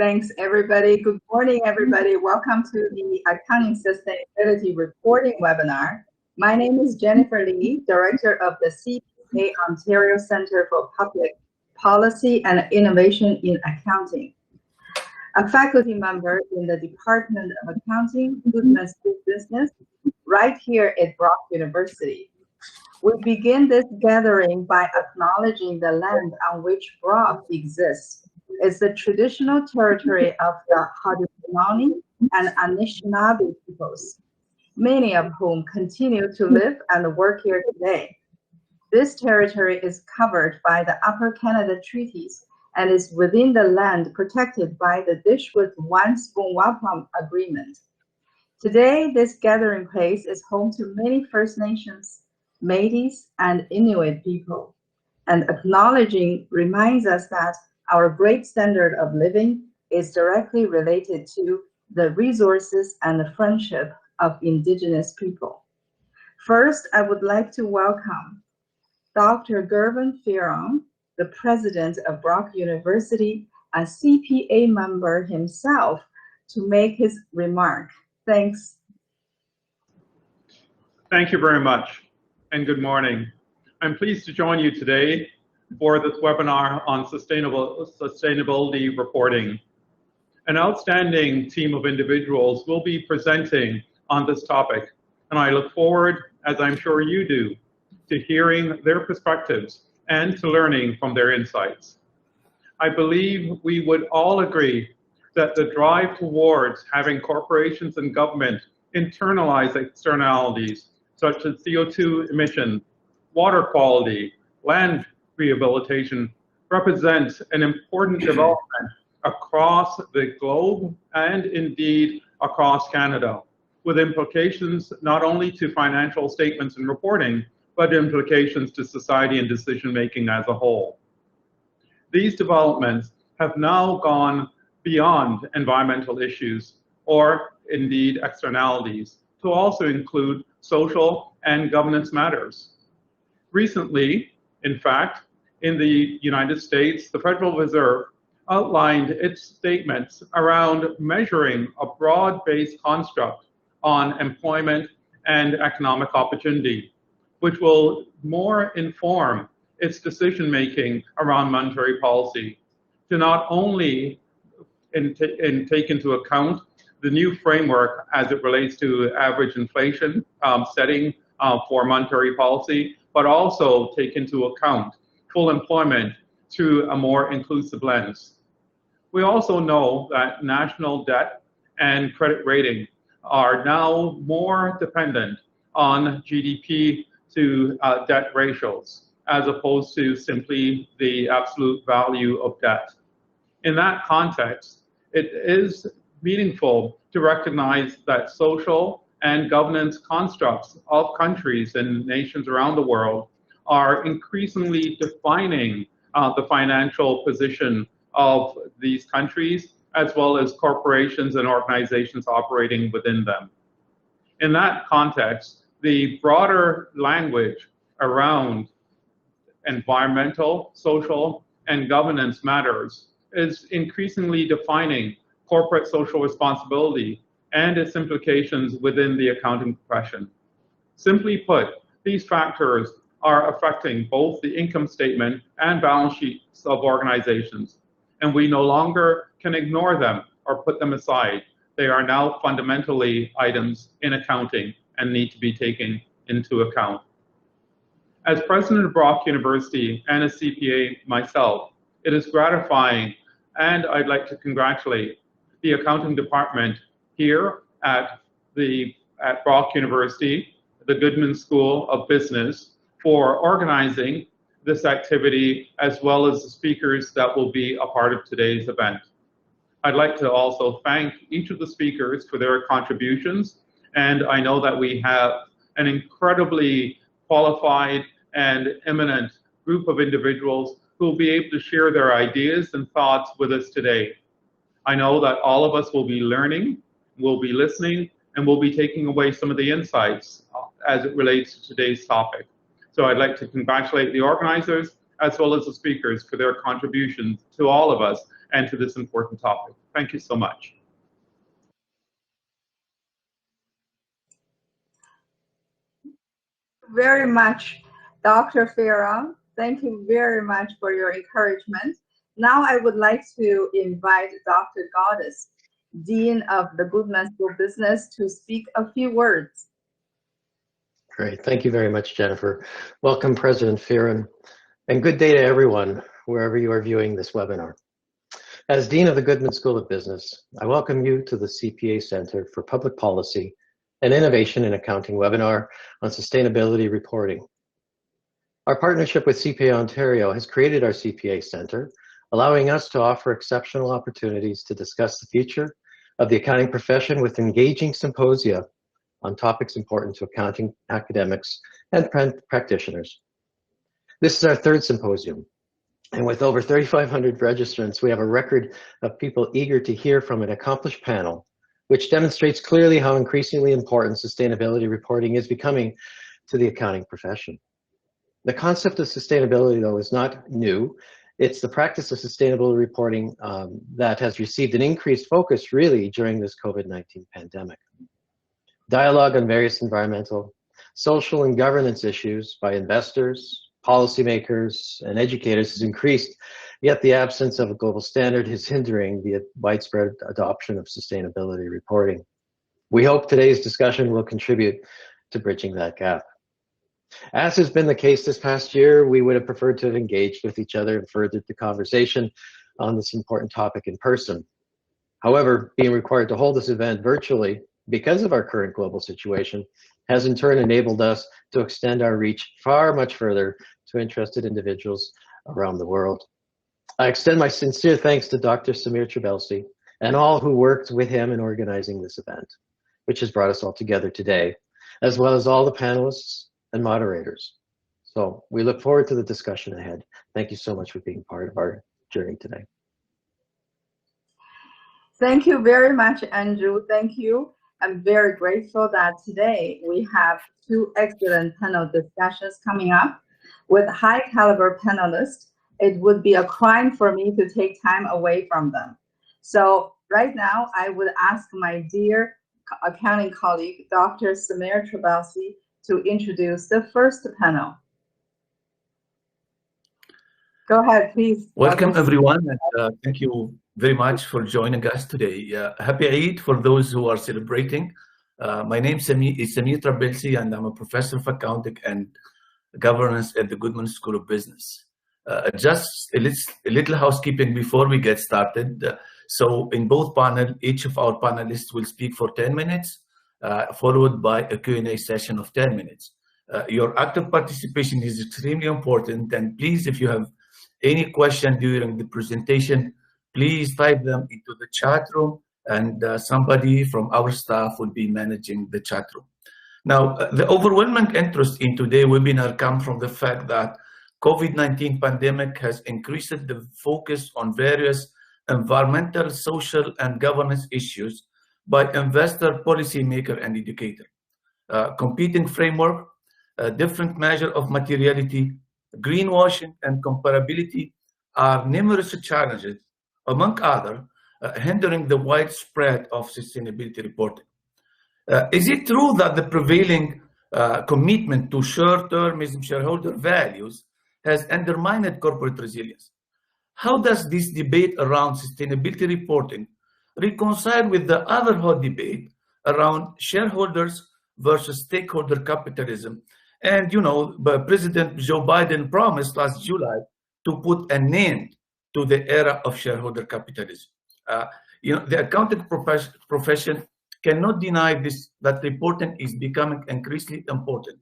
Thanks, everybody. Good morning, everybody. Welcome to the Accounting Sustainability Reporting webinar. My name is Jennifer Lee, Director of the CPA Ontario Centre for Public Policy and Innovation in Accounting, a faculty member in the Department of Accounting, Goodman School of Business, right here at Brock University. We begin this gathering by acknowledging the land on which Brock exists. It's the traditional territory of the Haudenosaunee and Anishinaabe peoples, many of whom continue to live and work here today. This territory is covered by the Upper Canada Treaties and is within the land protected by the Dish with One Spoon Wampum Agreement. Today, this gathering place is home to many First Nations, Métis, and Inuit people, and acknowledging reminds us that our great standard of living is directly related to the resources and the friendship of Indigenous people. First, I would like to welcome Dr. Gervin Fearon, the president of Brock University, a CPA member himself, to make his remark. Thanks. Thank you very much, and good morning. I'm pleased to join you today for this webinar on sustainability reporting. An outstanding team of individuals will be presenting on this topic, and I look forward, as I'm sure you do, to hearing their perspectives and to learning from their insights. I believe we would all agree that the drive towards having corporations and government internalize externalities such as CO2 emissions, water quality, land rehabilitation represents an important development across the globe and indeed across Canada, with implications not only to financial statements and reporting, but implications to society and decision-making as a whole. These developments have now gone beyond environmental issues or indeed externalities to also include social and governance matters. Recently, in fact, in the United States, the Federal Reserve outlined its statements around measuring a broad-based construct on employment and economic opportunity, which will more inform its decision-making around monetary policy to not only take into account the new framework as it relates to average inflation setting for monetary policy, but also take into account full employment through a more inclusive lens. We also know that national debt and credit rating are now more dependent on GDP to debt ratios, as opposed to simply the absolute value of debt. In that context, it is meaningful to recognize that social and governance constructs of countries and nations around the world are increasingly defining the financial position of these countries, as well as corporations and organizations operating within them. In that context, the broader language around environmental, social, and governance matters is increasingly defining corporate social responsibility and its implications within the accounting profession. Simply put, these factors are affecting both the income statement and balance sheets of organizations, and we no longer can ignore them or put them aside. They are now fundamentally items in accounting and need to be taken into account. As president of Brock University and a CPA myself, it is gratifying, and I'd like to congratulate the accounting department here at Brock University, the Goodman School of Business, for organizing this activity, as well as the speakers that will be a part of today's event. I'd like to also thank each of the speakers for their contributions, and I know that we have an incredibly qualified and eminent group of individuals who will be able to share their ideas and thoughts with us today. I know that all of us will be learning, will be listening, and will be taking away some of the insights as it relates to today's topic. So I'd like to congratulate the organizers as well as the speakers for their contributions to all of us and to this important topic. Thank you so much. Very much, Dr. Farah. Thank you very much for your encouragement. Now I would like to invite Dr. Goddess, Dean of the Goodman School of Business, to speak a few words. Great. Thank you very much, Jennifer. Welcome, President Farah, and good day to everyone, wherever you are viewing this webinar. As Dean of the Goodman School of Business, I welcome you to the CPA Center for Public Policy and Innovation in Accounting webinar on sustainability reporting. Our partnership with CPA Ontario has created our CPA Center, allowing us to offer exceptional opportunities to discuss the future of the accounting profession with engaging symposia on topics important to accounting academics and practitioners. This is our third symposium, and with over 3,500 registrants, we have a record of people eager to hear from an accomplished panel, which demonstrates clearly how increasingly important sustainability reporting is becoming to the accounting profession. The concept of sustainability, though, is not new. It's the practice of sustainable reporting that has received an increased focus really during this COVID-19 pandemic. Dialogue on various environmental, social, and governance issues by investors, policymakers, and educators has increased, yet the absence of a global standard is hindering the widespread adoption of sustainability reporting. We hope today's discussion will contribute to bridging that gap. As has been the case this past year, we would have preferred to have engaged with each other and furthered the conversation on this important topic in person. However, being required to hold this event virtually because of our current global situation has in turn enabled us to extend our reach much further to interested individuals around the world. I extend my sincere thanks to Dr. Samir Trabelsi and all who worked with him in organizing this event, which has brought us all together today, as well as all the panelists and moderators. So we look forward to the discussion ahead. Thank you so much for being part of our journey today. Thank you very much, Andrew. Thank you. I'm very grateful that today we have two excellent panel discussions coming up with high caliber panelists. It would be a crime for me to take time away from them. So right now, I would ask my dear accounting colleague, Dr. Samir Trabelsi, to introduce the first panel. Go ahead, please. Welcome, everyone, and thank you very much for joining us today. Happy Eid for those who are celebrating. My name is Samir Trabelsi, and I'm a professor of accounting and governance at the Goodman School of Business. Just a little housekeeping before we get started. So in both panels, each of our panelists will speak for 10 minutes, followed by a Q&A session of 10 minutes. Your active participation is extremely important, and please, if you have any question during the presentation, please type them into the chat room, and somebody from our staff will be managing the chat room. Now, the overwhelming interest in today's webinar comes from the fact that COVID-19 pandemic has increased the focus on various environmental, social, and governance issues by investor, policymaker, and educator. Competing framework, different measure of materiality, greenwashing, and comparability are numerous challenges, among others, hindering the widespread of sustainability reporting. Is it true that the prevailing commitment to short-termism shareholder values has undermined corporate resilience? How does this debate around sustainability reporting reconcile with the other hot debate around shareholders versus stakeholder capitalism? And, you know, President Joe Biden promised last July to put an end to the era of shareholder capitalism. You know, the accounting profession cannot deny this, that reporting is becoming increasingly important.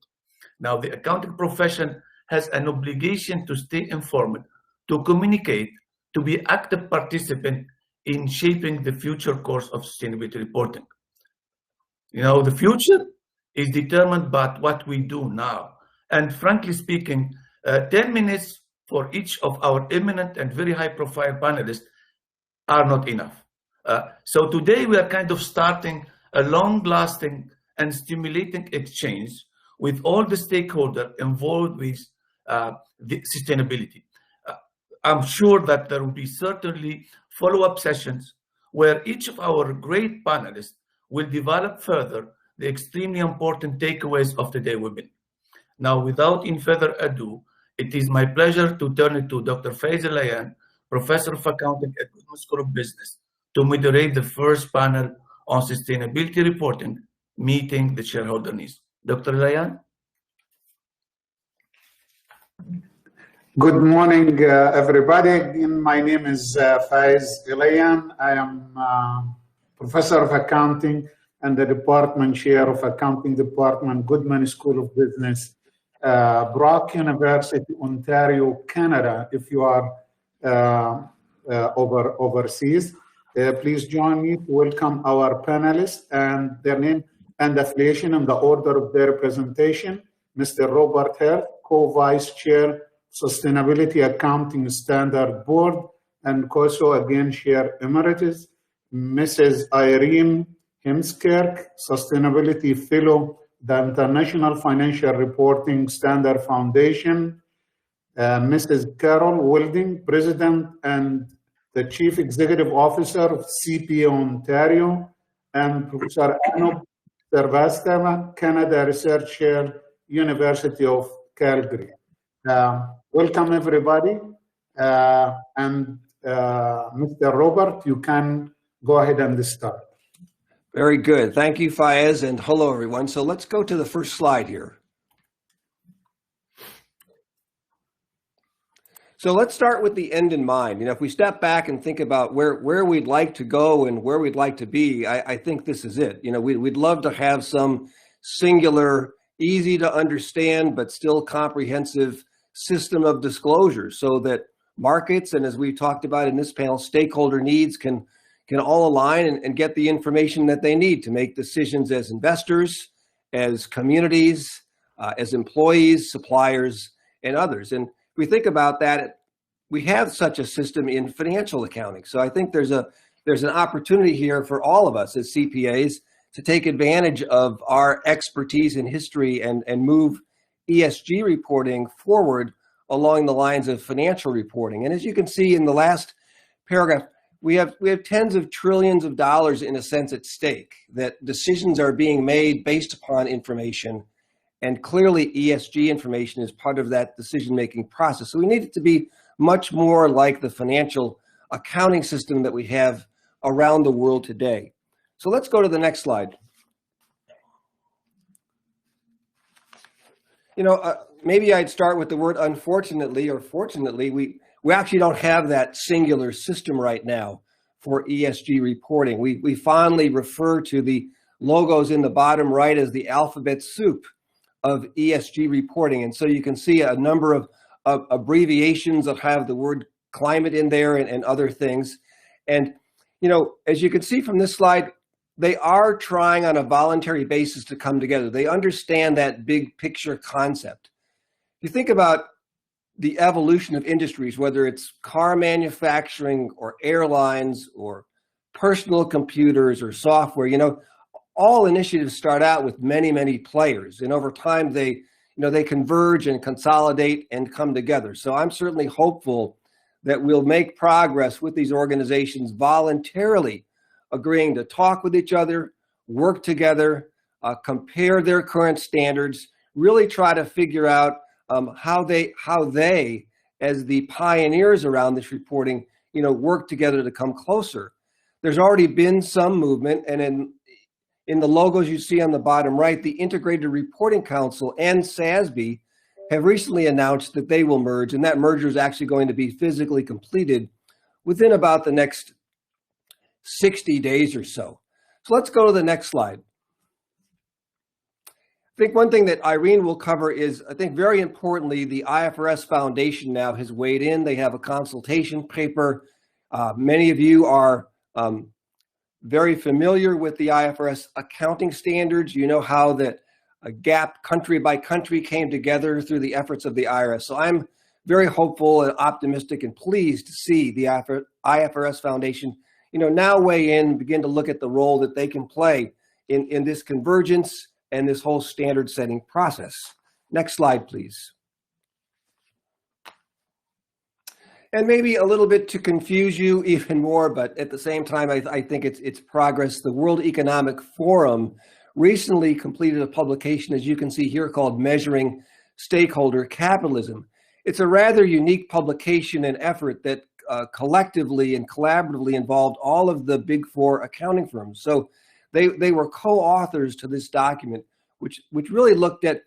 Now, the accounting profession has an obligation to stay informed, to communicate, to be active participant in shaping the future course of sustainability reporting. You know, the future is determined by what we do now. And frankly speaking, 10 minutes for each of our eminent and very high-profile panelists are not enough. So today we are kind of starting a long-lasting and stimulating exchange with all the stakeholders involved with the sustainability. I'm sure that there will be certainly follow-up sessions where each of our great panelists will develop further the extremely important takeaways of today's webinar. Now, without any further ado, it is my pleasure to turn it to Dr. Fayaz Elayan, Professor of Accounting at Goodman School of Business, to moderate the first panel on sustainability reporting, meeting the shareholder needs. Dr. Elayan? Good morning, everybody. Again, my name is Fayaz Elayan. I am Professor of Accounting and the Department Chair of Accounting Department, Goodman School of Business, Brock University, Ontario, Canada. If you are overseas, please join me to welcome our panelists and their name and affiliation in the order of their presentation. Mr. Robert Hirth, Co-Vice Chair, Sustainability Accounting Standard Board, and also again Chair Emeritus, Mrs. Irene Heemskerk, Sustainability Fellow, the International Financial Reporting Standard Foundation, Mrs. Carol Wilding, President and the Chief Executive Officer of CPA Ontario, and Professor Anup Srivastava, Canada Research Chair, University of Calgary. Welcome everybody, and Mr. Robert, you can go ahead and start. Very good. Thank you, Fayaz, and hello, everyone. So let's go to the first slide here. So let's start with the end in mind. You know, if we step back and think about where we'd like to go and where we'd like to be, I think this is it. You know, we'd love to have some singular, easy to understand, but still comprehensive system of disclosure so that markets, and as we talked about in this panel, stakeholder needs can all align and get the information that they need to make decisions as investors, as communities, as employees, suppliers, and others. And if we think about that, we have such a system in financial accounting. So I think there's an opportunity here for all of us as CPAs to take advantage of our expertise in history and move ESG reporting forward along the lines of financial reporting. And as you can see in the last paragraph, we have tens of trillions of dollars in a sense at stake, that decisions are being made based upon information, and clearly ESG information is part of that decision-making process. So we need it to be much more like the financial accounting system that we have around the world today. So let's go to the next slide. You know, maybe I'd start with the word unfortunately or fortunately. We actually don't have that singular system right now for ESG reporting. We fondly refer to the logos in the bottom right as the alphabet soup of ESG reporting. And so you can see a number of abbreviations that have the word climate in there and other things. And, you know, as you can see from this slide, they are trying on a voluntary basis to come together. They understand that big picture concept. You think about the evolution of industries, whether it's car manufacturing or airlines or personal computers or software, you know, all initiatives start out with many, many players. And over time, they converge and consolidate and come together. So I'm certainly hopeful that we'll make progress with these organizations voluntarily agreeing to talk with each other, work together, compare their current standards, really try to figure out how they, as the pioneers around this reporting, you know, work together to come closer. There's already been some movement, and in the logos you see on the bottom right, the Integrated Reporting Council and SASB have recently announced that they will merge, and that merger is actually going to be physically completed within about the next 60 days or so. So let's go to the next slide. I think one thing that Irene will cover is, I think very importantly, the IFRS Foundation now has weighed in. They have a consultation paper. Many of you are very familiar with the IFRS accounting standards. You know how that a gap country by country came together through the efforts of the IRS. So I'm very hopeful and optimistic and pleased to see the IFRS Foundation, you know, now weigh in, begin to look at the role that they can play in this convergence and this whole standard setting process. Next slide, please. And maybe a little bit to confuse you even more, but at the same time, I think it's progress. The World Economic Forum recently completed a publication, as you can see here, called Measuring Stakeholder Capitalism. It's a rather unique publication and effort that collectively and collaboratively involved all of the big four accounting firms. So they were co-authors to this document, which really looked at,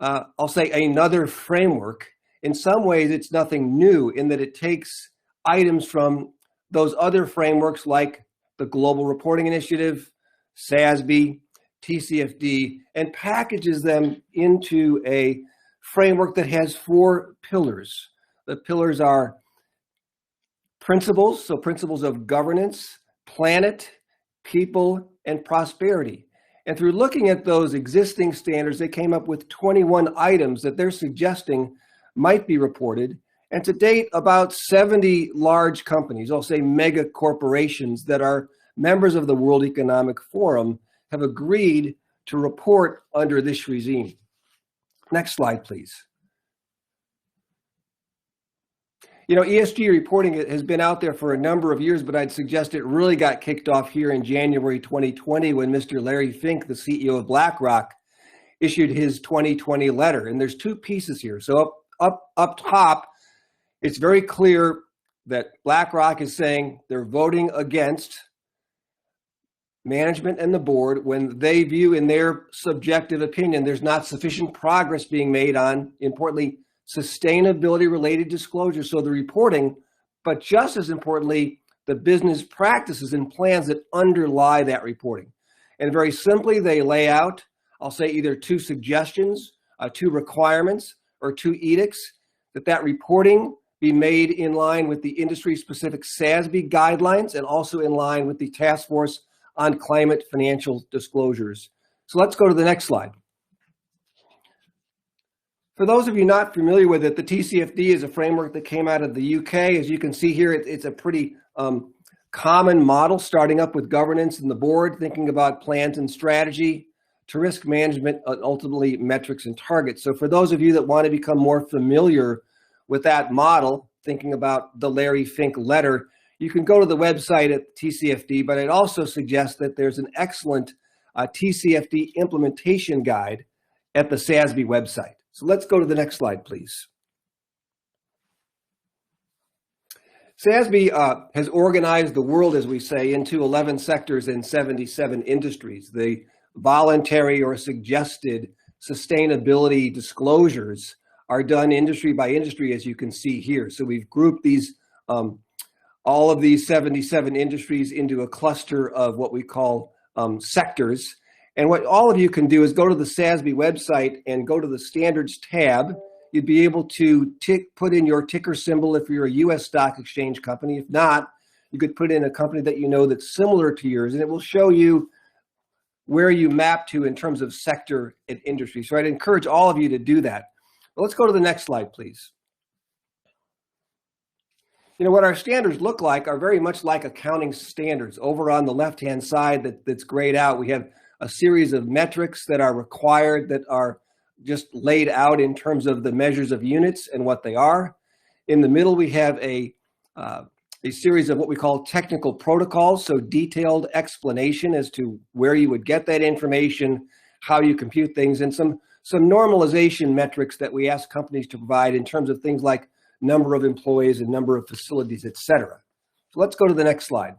I'll say, another framework. In some ways, it's nothing new in that it takes items from those other frameworks like the Global Reporting Initiative, SASB, TCFD, and packages them into a framework that has 4 pillars. The pillars are principles, so principles of governance, planet, people, and prosperity. And through looking at those existing standards, they came up with 21 items that they're suggesting might be reported. And to date, about 70 large companies, I'll say mega corporations that are members of the World Economic Forum, have agreed to report under this regime. Next slide, please. You know, ESG reporting has been out there for a number of years, but I'd suggest it really got kicked off here in January 2020 when Mr. Larry Fink, the CEO of BlackRock, issued his 2020 letter. And there's 2 pieces here. So up top, it's very clear that BlackRock is saying they're voting against management and the board when they view, in their subjective opinion, there's not sufficient progress being made on, importantly, sustainability-related disclosure. So the reporting, but just as importantly, the business practices and plans that underlie that reporting. And very simply, they lay out, I'll say, either 2 suggestions, 2 requirements, or 2 edicts, that reporting be made in line with the industry-specific SASB guidelines and also in line with the Task Force on Climate Financial Disclosures. So let's go to the next slide. For those of you not familiar with it, the TCFD is a framework that came out of the UK. As you can see here, it's a pretty common model, starting up with governance and the board, thinking about plans and strategy, to risk management, ultimately metrics and targets. So for those of you that want to become more familiar with that model, thinking about the Larry Fink letter, you can go to the website at TCFD, but I'd also suggest that there's an excellent TCFD implementation guide at the SASB website. So let's go to the next slide, please. SASB has organized the world, as we say, into 11 sectors and 77 industries. The voluntary or suggested sustainability disclosures are done industry by industry, as you can see here. So we've grouped these, all of these 77 industries into a cluster of what we call sectors. And what all of you can do is go to the SASB website and go to the standards tab. You'd be able to put in your ticker symbol if you're a US stock exchange company. If not, you could put in a company that you know that's similar to yours, and it will show you where you map to in terms of sector and industry. So I'd encourage all of you to do that. Well, let's go to the next slide, please. You know, what our standards look like are very much like accounting standards. Over on the left-hand side that's grayed out, we have a series of metrics that are required, that are just laid out in terms of the measures of units and what they are. In the middle, we have a series of what we call technical protocols, so detailed explanation as to where you would get that information, how you compute things, and some normalization metrics that we ask companies to provide in terms of things like number of employees and number of facilities, et cetera. So let's go to the next slide.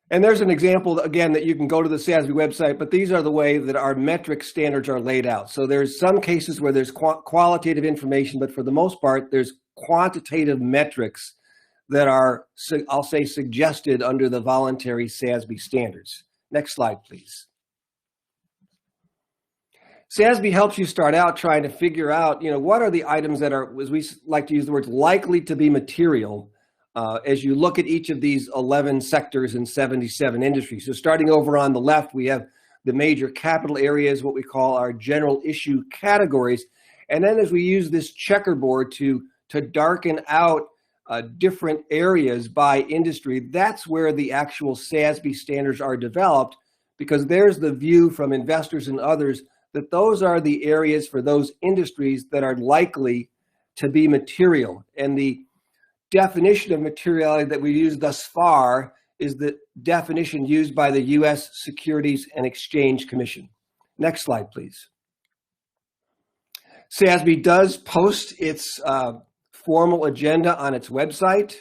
And there's an example, again, that you can go to the SASB website, but these are the way that our metric standards are laid out. So there's some cases where there's qualitative information, but for the most part, there's quantitative metrics that are, I'll say, suggested under the voluntary SASB standards. Next slide, please. SASB helps you start out trying to figure out, you know, what are the items that are, as we like to use the words, likely to be material as you look at each of these 11 sectors and 77 industries. So starting over on the left, we have the major capital areas, what we call our general issue categories. And then as we use this checkerboard to darken out different areas by industry, that's where the actual SASB standards are developed, because there's the view from investors and others that those are the areas for those industries that are likely to be material. And the definition of materiality that we used thus far is the definition used by the U.S. Securities and Exchange Commission. Next slide, please. SASB does post its formal agenda on its website.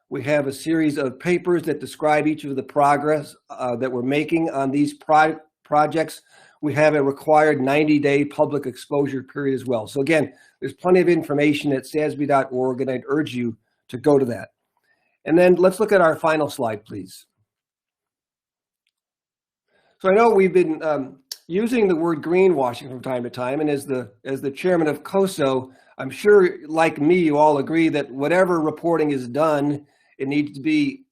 We have a series of papers that describe each of the progress that we're making on these projects. We have a required 90-day public exposure period as well. So again, there's plenty of information at sasb.org, and I'd urge you to go to that. And then let's look at our final slide, please. So I know we've been using the word greenwashing from time to time, and as the chairman of COSO, I'm sure, like me, you all agree that whatever reporting is done, it needs to be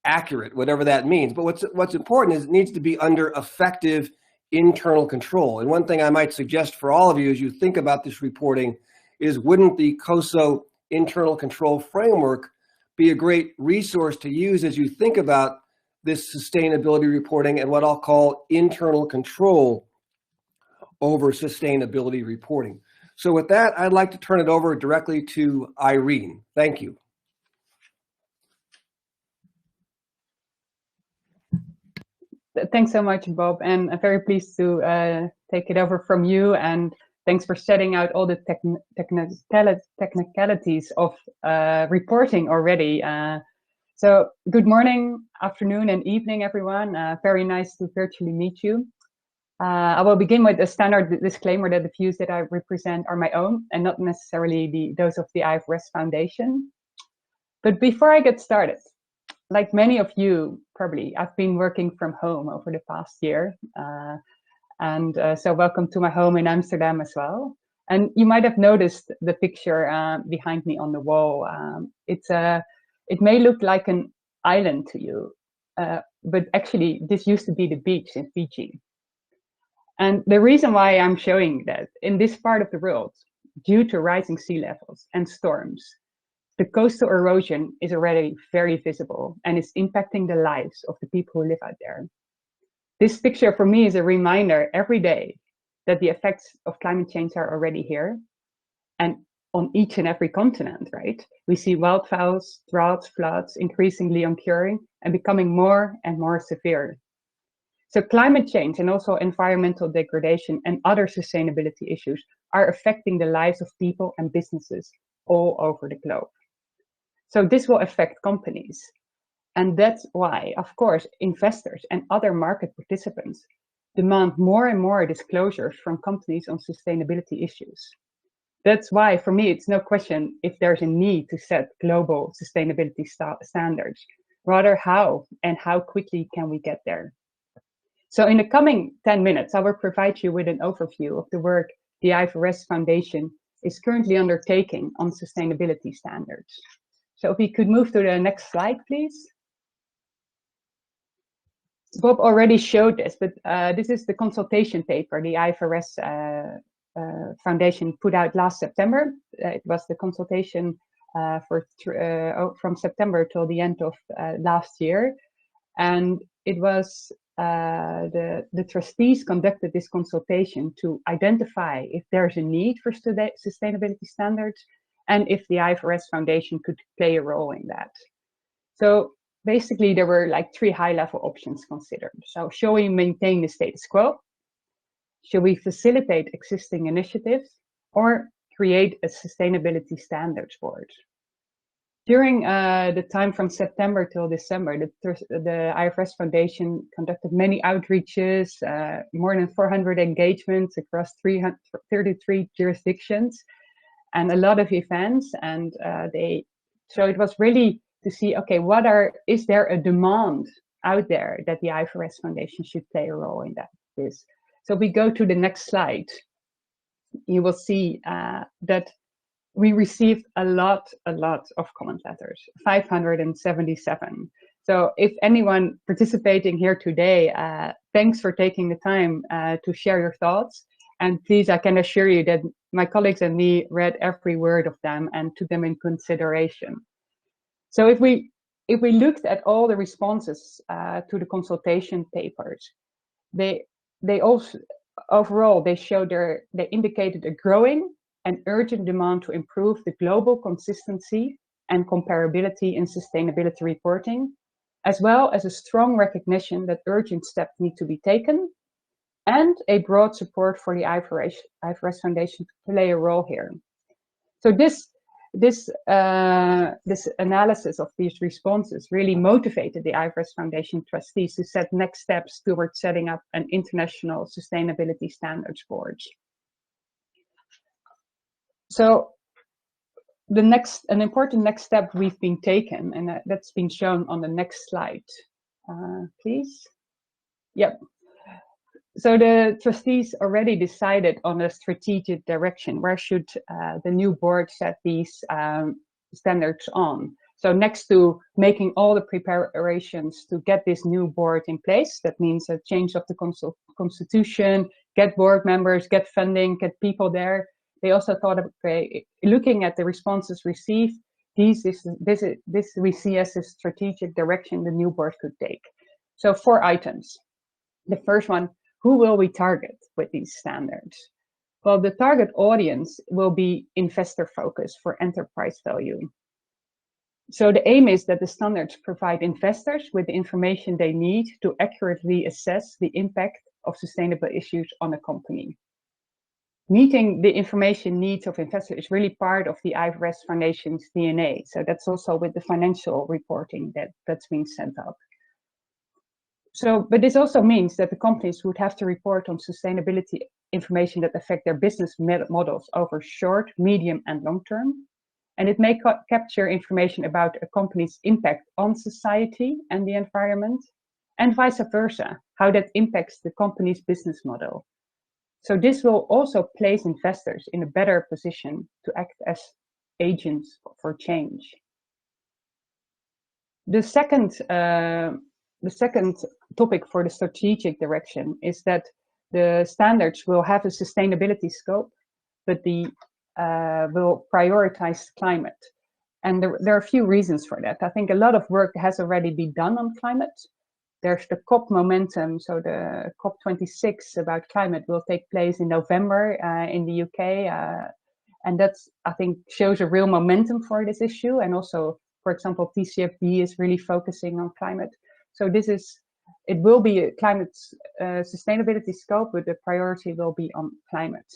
accurate, whatever that means. But what's important is it needs to be under effective internal control. And one thing I might suggest for all of you as you think about this reporting is, wouldn't the COSO internal control framework be a great resource to use as you think about this sustainability reporting and what I'll call internal control over sustainability reporting? So with that, I'd like to turn it over directly to Irene. Thank you. Thanks so much, Bob, and I'm very pleased to take it over from you, and thanks for setting out all the technicalities of reporting already. So good morning, afternoon, and evening, everyone. Very nice to virtually meet you. I will begin with a standard disclaimer that the views that I represent are my own and not necessarily those of the IFRS Foundation. But before I get started, like many of you, probably, I've been working from home over the past year. So welcome to my home in Amsterdam as well. And you might have noticed the picture behind me on the wall. It may look like an island to you, but actually this used to be the beach in Fiji. And the reason why I'm showing that, in this part of the world, due to rising sea levels and storms, the coastal erosion is already very visible and is impacting the lives of the people who live out there. This picture for me is a reminder every day that the effects of climate change are already here, and on each and every continent, right? We see wildfires, droughts, floods increasingly occurring and becoming more and more severe. So climate change and also environmental degradation and other sustainability issues are affecting the lives of people and businesses all over the globe. So this will affect companies. And that's why, of course, investors and other market participants demand more and more disclosures from companies on sustainability issues. That's why, for me, it's no question if there's a need to set global sustainability standards, rather how and how quickly can we get there. So in the coming 10 minutes, I will provide you with an overview of the work the IFRS Foundation is currently undertaking on sustainability standards. So if we could move to the next slide, please. Bob already showed this, but this is the consultation paper the IFRS Foundation put out last September. It was the consultation from September till the end of last year. And it was the trustees conducted this consultation to identify if there's a need for sustainability standards and if the IFRS Foundation could play a role in that. So basically, there were like 3 high-level options considered. So shall we maintain the status quo? Shall we facilitate existing initiatives or create a sustainability standards board? During the time from September till December, the IFRS Foundation conducted many outreaches, more than 400 engagements across 33 jurisdictions, and a lot of events. And so it was really to see, okay, is there a demand out there that the IFRS Foundation should play a role in this? So we go to the next slide. You will see that we received a lot of comment letters, 577. So if anyone participating here today, thanks for taking the time to share your thoughts. And please, I can assure you that my colleagues and me read every word of them and took them in consideration. So if we looked at all the responses to the consultation papers, they also overall they indicated a growing an urgent demand to improve the global consistency and comparability in sustainability reporting, as well as a strong recognition that urgent steps need to be taken, and a broad support for the IFRS Foundation to play a role here. So this analysis of these responses really motivated the IFRS Foundation trustees to set next steps towards setting up an international sustainability standards board. So an important next step we've been taken, and that's been shown on the next slide, please. Yep. So the trustees already decided on a strategic direction. Where should the new board set these standards on? So next to making all the preparations to get this new board in place, that means a change of the constitution, get board members, get funding, get people there. They also thought of, okay, looking at the responses received, this we see as a strategic direction the new board could take. So 4 items. The first one, who will we target with these standards? Well, the target audience will be investor focused for enterprise value. So the aim is that the standards provide investors with the information they need to accurately assess the impact of sustainable issues on a company. Meeting the information needs of investors is really part of the IFRS Foundation's DNA. So that's also with the financial reporting that's being sent up. So, but this also means that the companies would have to report on sustainability information that affect their business models over short, medium, and long term. And it may capture information about a company's impact on society and the environment, and vice versa, how that impacts the company's business model. So this will also place investors in a better position to act as agents for change. The second topic for the strategic direction is that the standards will have a sustainability scope, but will prioritize climate. And there are a few reasons for that. I think a lot of work has already been done on climate. There's the COP momentum, so the COP26 about climate will take place in November in the UK. And that's, I think, shows a real momentum for this issue. And also, for example, TCFD is really focusing on climate. So it will be a climate sustainability scope, but the priority will be on climate.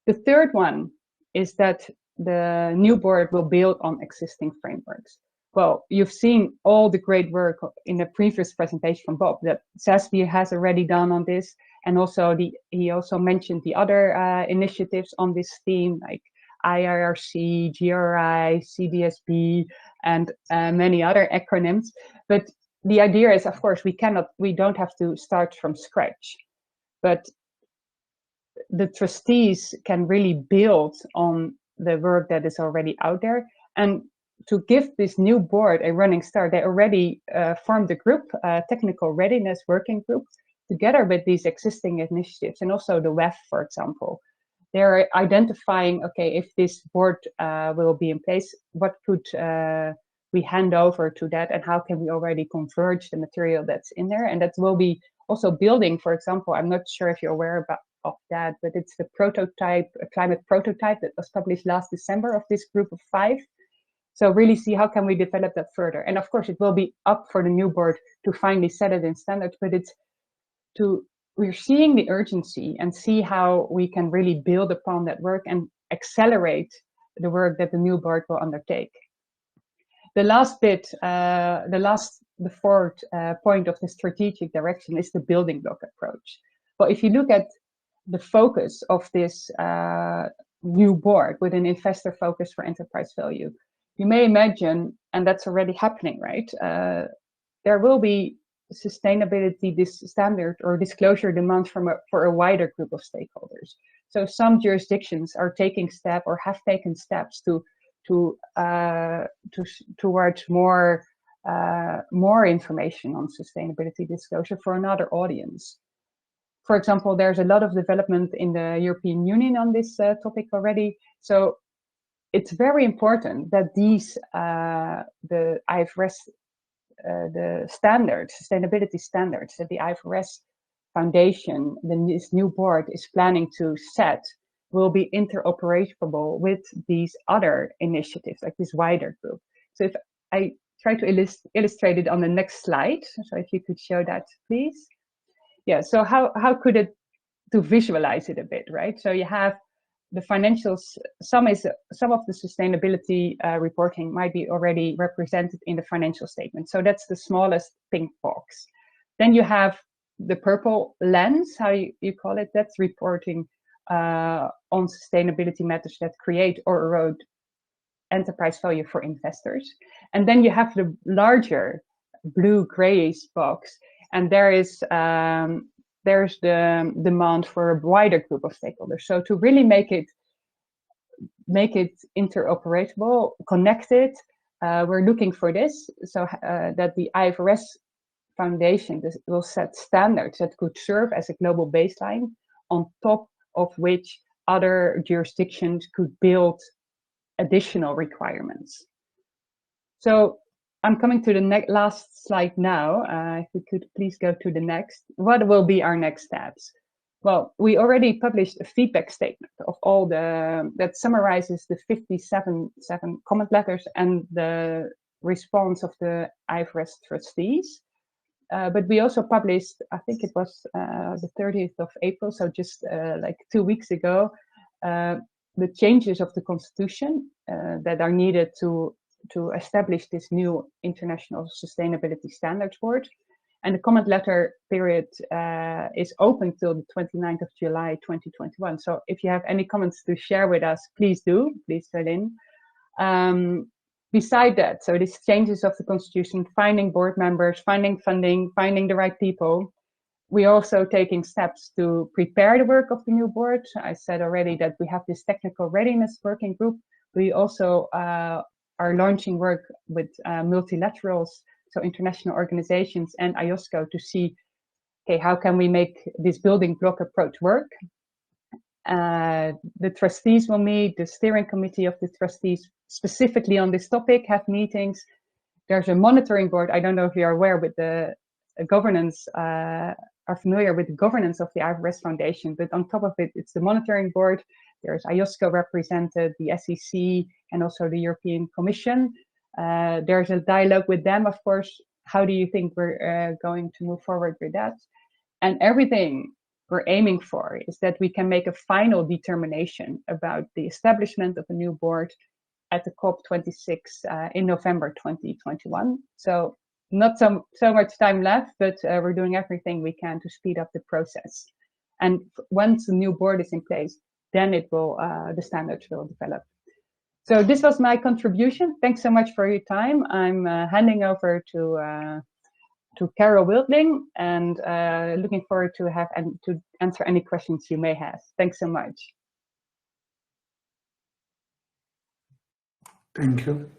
The third one is that the new board will build on existing frameworks. Well, you've seen all the great work in the previous presentation from Bob that SASB has already done on this, and also he also mentioned the other initiatives on this theme, like IIRC, GRI, CDSB, and many other acronyms. But the idea is, of course, we don't have to start from scratch, but the trustees can really build on the work that is already out there. And to give this new board a running start, they already formed a group, a technical readiness working group, together with these existing initiatives, and also the WEF, for example. They're identifying, okay, if this board will be in place, what could we hand over to that, and how can we already converge the material that's in there? And that will be also building, for example, I'm not sure if you're aware of that, but it's the prototype, a climate prototype that was published last December of this group of 5. So really see how can we develop that further. And of course, it will be up for the new board to finally set it in standards, but we're seeing the urgency and see how we can really build upon that work and accelerate the work that the new board will undertake. The last bit, the fourth point of the strategic direction is the building block approach. Well, if you look at the focus of this new board with an investor focus for enterprise value, you may imagine, and that's already happening, right? There will be sustainability standard or disclosure demands for a wider group of stakeholders. So some jurisdictions are taking steps or have taken steps towards more information on sustainability disclosure for another audience. For example, there's a lot of development in the European Union on this topic already. So it's very important that these, the IFRS, the standards, sustainability standards that the IFRS Foundation, this new board is planning to set, will be interoperable with these other initiatives, like this wider group. So if I try to illustrate it on the next slide, so if you could show that, please. Yeah, so how could it, to visualize it a bit, right? So you have the financials, some of the sustainability reporting might be already represented in the financial statement. So that's the smallest pink box. Then you have the purple lens, how you call it, that's reporting on sustainability matters that create or erode enterprise value for investors. And then you have the larger blue grayish box, and there's the demand for a wider group of stakeholders. So to really make it interoperable, connected, we're looking for this, so that the IFRS Foundation will set standards that could serve as a global baseline on top of which other jurisdictions could build additional requirements. So I'm coming to the last slide now. If we could please go to the next. What will be our next steps? Well, we already published a feedback statement of all that summarizes the 57 comment letters and the response of the IFRS trustees. But we also published, I think it was the 30th of April, so just like 2 weeks ago, the changes of the constitution that are needed to establish this new International Sustainability Standards Board. And the comment letter period is open till the 29th of July 2021. So if you have any comments to share with us, please do, please fill in. Beside that, so these changes of the constitution, finding board members, finding funding, finding the right people, we're also taking steps to prepare the work of the new board. I said already that we have this technical readiness working group. We also are launching work with multilaterals, so international organizations and IOSCO, to see, okay, how can we make this building block approach work? The trustees will meet, the steering committee of the trustees specifically on this topic have meetings. There's a monitoring board. I don't know if you're aware with the governance, are familiar with the governance of the IFRS Foundation, but on top of it, it's the monitoring board. There's IOSCO represented, the SEC, and also the European Commission. There's a dialogue with them, of course. How do you think we're going to move forward with that? And everything we're aiming for is that we can make a final determination about the establishment of a new board at the COP26 in November 2021. So not so much time left, but we're doing everything we can to speed up the process. And once the new board is in place, then it will the standards will develop. So this was my contribution. Thanks so much for your time. I'm handing over to Carol Wildling, and looking forward to answer any questions you may have. Thanks so much. Thank you.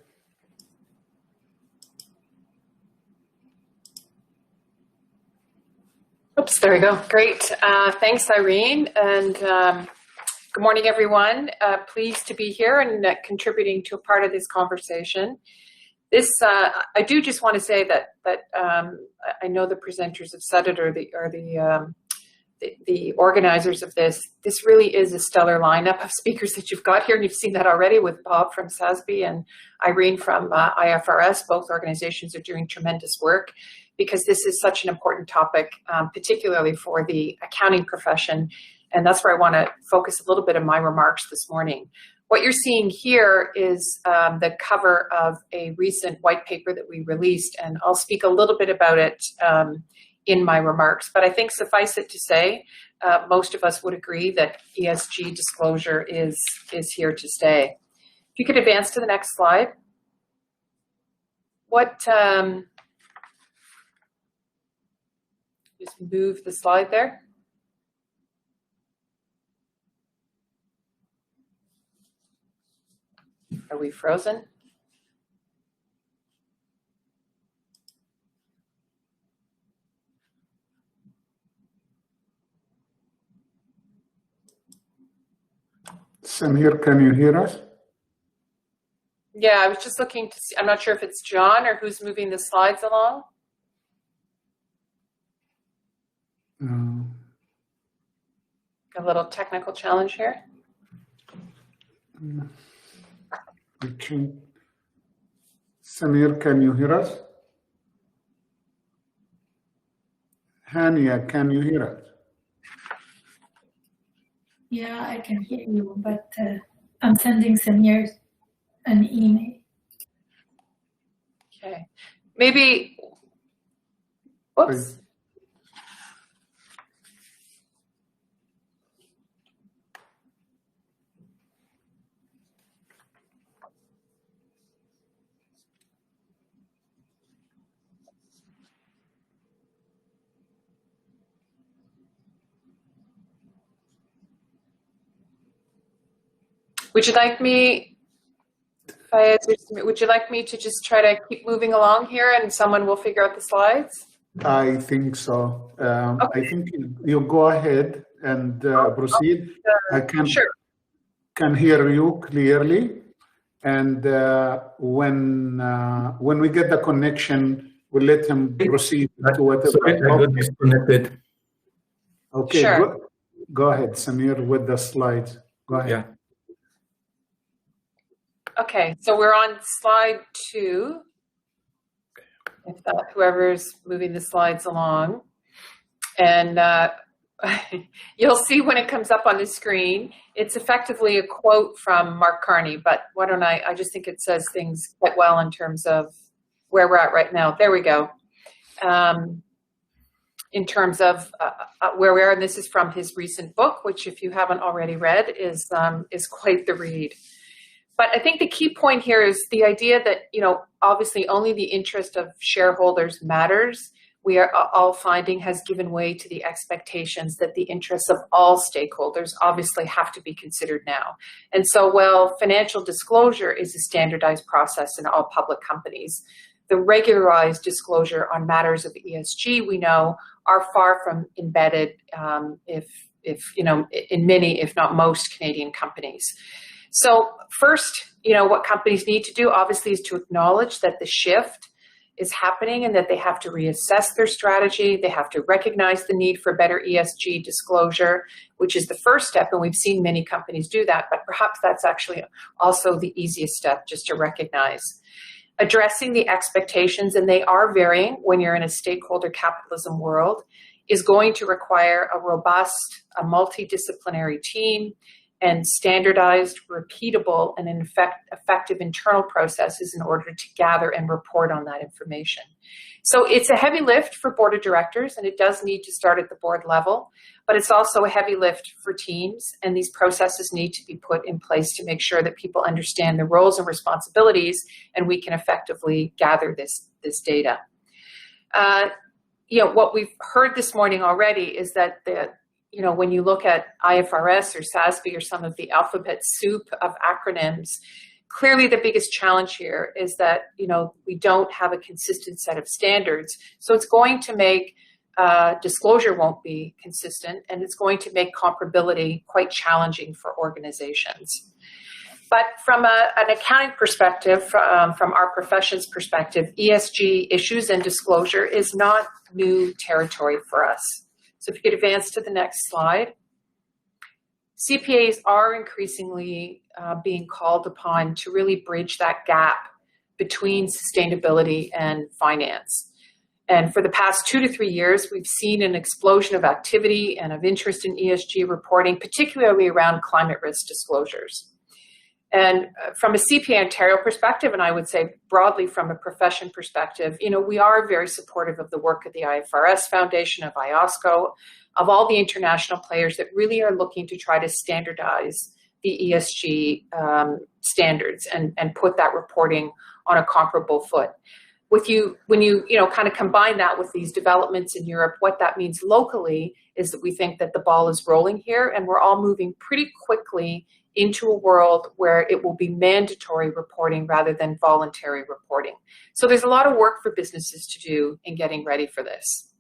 Oops, there we go. Great. Thanks, Irene. And good morning, everyone. Pleased to be here and contributing to a part of this conversation. This, I do just want to say that I know the presenters have said it, or the organizers of this. This really is a stellar lineup of speakers that you've got here, and you've seen that already with Bob from SASB and Irene from IFRS. Both organizations are doing tremendous work, because this is such an important topic, particularly for the accounting profession. And that's where I want to focus a little bit of my remarks this morning. What you're seeing here is the cover of a recent white paper that we released, and I'll speak a little bit about it in my remarks. But I think suffice it to say, most of us would agree that ESG disclosure is here to stay. If you could advance to the next slide. Just move the slide there. Are we frozen? Samir, can you hear us? Yeah, I was just looking to see. I'm not sure if it's John or who's moving the slides along. A little technical challenge here. Samir, can you hear us? Hania, can you hear us? Yeah, I can hear you, but I'm sending Samir an email. Okay. Maybe, whoops. Would you like me, Fayaz, would you like me to just try to keep moving along here and someone will figure out the slides? I think so. Okay. I think you go ahead and proceed. I can hear you clearly. And when we get the connection, we'll let him proceed to whatever. Sorry, I got disconnected. Okay, Sure. Go ahead, Samir, with the slides. Go ahead. Yeah. Okay, so we're on slide 2. If that, whoever's moving the slides along. And you'll see when it comes up on the screen, it's effectively a quote from Mark Carney, but why don't I just think it says things quite well in terms of where we're at right now. There we go. In terms of where we are, and this is from his recent book, which if you haven't already read is quite the read. But I think the key point here is the idea that, you know, obviously only the interest of shareholders matters. We are all finding has given way to the expectations that the interests of all stakeholders obviously have to be considered now. And so while financial disclosure is a standardized process in all public companies, the regularized disclosure on matters of ESG, we know, are far from embedded if you know, in many, if not most, Canadian companies. So first, you know, what companies need to do obviously is to acknowledge that the shift is happening and that they have to reassess their strategy. They have to recognize the need for better ESG disclosure, which is the first step. And we've seen many companies do that, but perhaps that's actually also the easiest step, just to recognize. Addressing the expectations, and they are varying when you're in a stakeholder capitalism world, is going to require a robust, a multidisciplinary team and standardized, repeatable, and effective internal processes in order to gather and report on that information. So it's a heavy lift for board of directors, and it does need to start at the board level, but it's also a heavy lift for teams, and these processes need to be put in place to make sure that people understand the roles and responsibilities, and we can effectively gather this data. You know, what we've heard this morning already is that you know, when you look at IFRS or SASB or some of the alphabet soup of acronyms, clearly the biggest challenge here is that, you know, we don't have a consistent set of standards. So it's going to make disclosure won't be consistent, and it's going to make comparability quite challenging for organizations. But from an accounting perspective, from our profession's perspective, ESG issues and disclosure is not new territory for us. So if you could advance to the next slide. CPAs are increasingly being called upon to really bridge that gap between sustainability and finance. And for the past 2 to 3 years, we've seen an explosion of activity and of interest in ESG reporting, particularly around climate risk disclosures. And from a CPA Ontario perspective, and I would say broadly from a profession perspective, you know, we are very supportive of the work of the IFRS Foundation, of IOSCO, of all the international players that really are looking to try to standardize the ESG standards and put that reporting on a comparable foot. When you kind of combine that with these developments in Europe, what that means locally is that we think that the ball is rolling here, and we're all moving pretty quickly into a world where it will be mandatory reporting rather than voluntary reporting. So there's a lot of work for businesses to do in getting ready for this.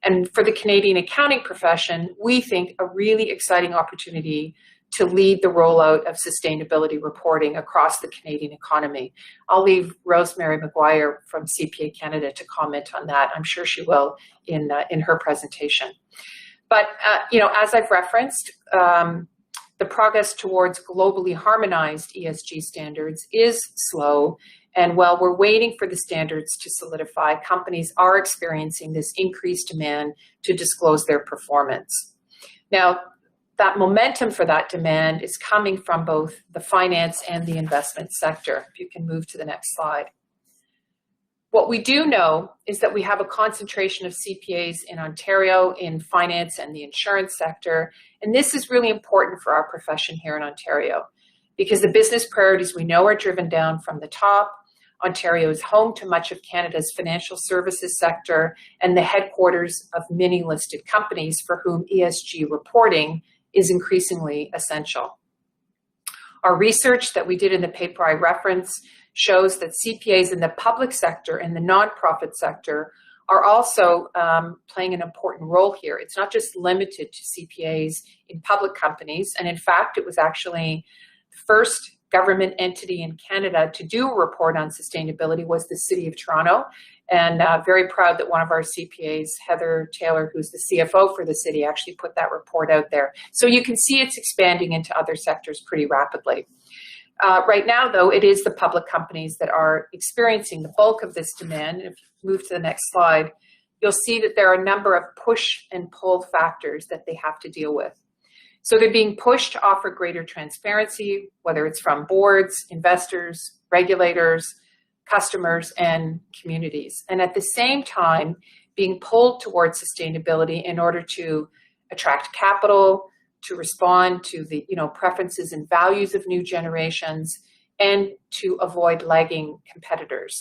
And for the Canadian accounting profession, we think a really exciting opportunity to lead the rollout of sustainability reporting across the Canadian economy. I'll leave Rosemary McGuire from CPA Canada to comment on that. I'm sure she will in her presentation. But you know, as I've referenced, the progress towards globally harmonized ESG standards is slow, and while we're waiting for the standards to solidify, companies are experiencing this increased demand to disclose their performance. Now, that momentum for that demand is coming from both the finance and the investment sector. If you can move to the next slide. What we do know is that we have a concentration of CPAs in Ontario in finance and the insurance sector, and this is really important for our profession here in Ontario because the business priorities we know are driven down from the top. Ontario is home to much of Canada's financial services sector and the headquarters of many listed companies for whom ESG reporting is increasingly essential. Our research that we did in the paper I reference shows that CPAs in the public sector and the nonprofit sector are also playing an important role here. It's not just limited to CPAs in public companies, and in fact, it was actually the first government entity in Canada to do a report on sustainability was the City of Toronto, and very proud that one of our CPAs, Heather Taylor, who's the CFO for the city, actually put that report out there. So you can see it's expanding into other sectors pretty rapidly. Right now, though, it is the public companies that are experiencing the bulk of this demand. If you move to the next slide, you'll see that there are a number of push and pull factors that they have to deal with. So they're being pushed to offer greater transparency, whether it's from boards, investors, regulators, customers, and communities. And at the same time, being pulled towards sustainability in order to attract capital, to respond to the preferences and values of new generations, and to avoid lagging competitors.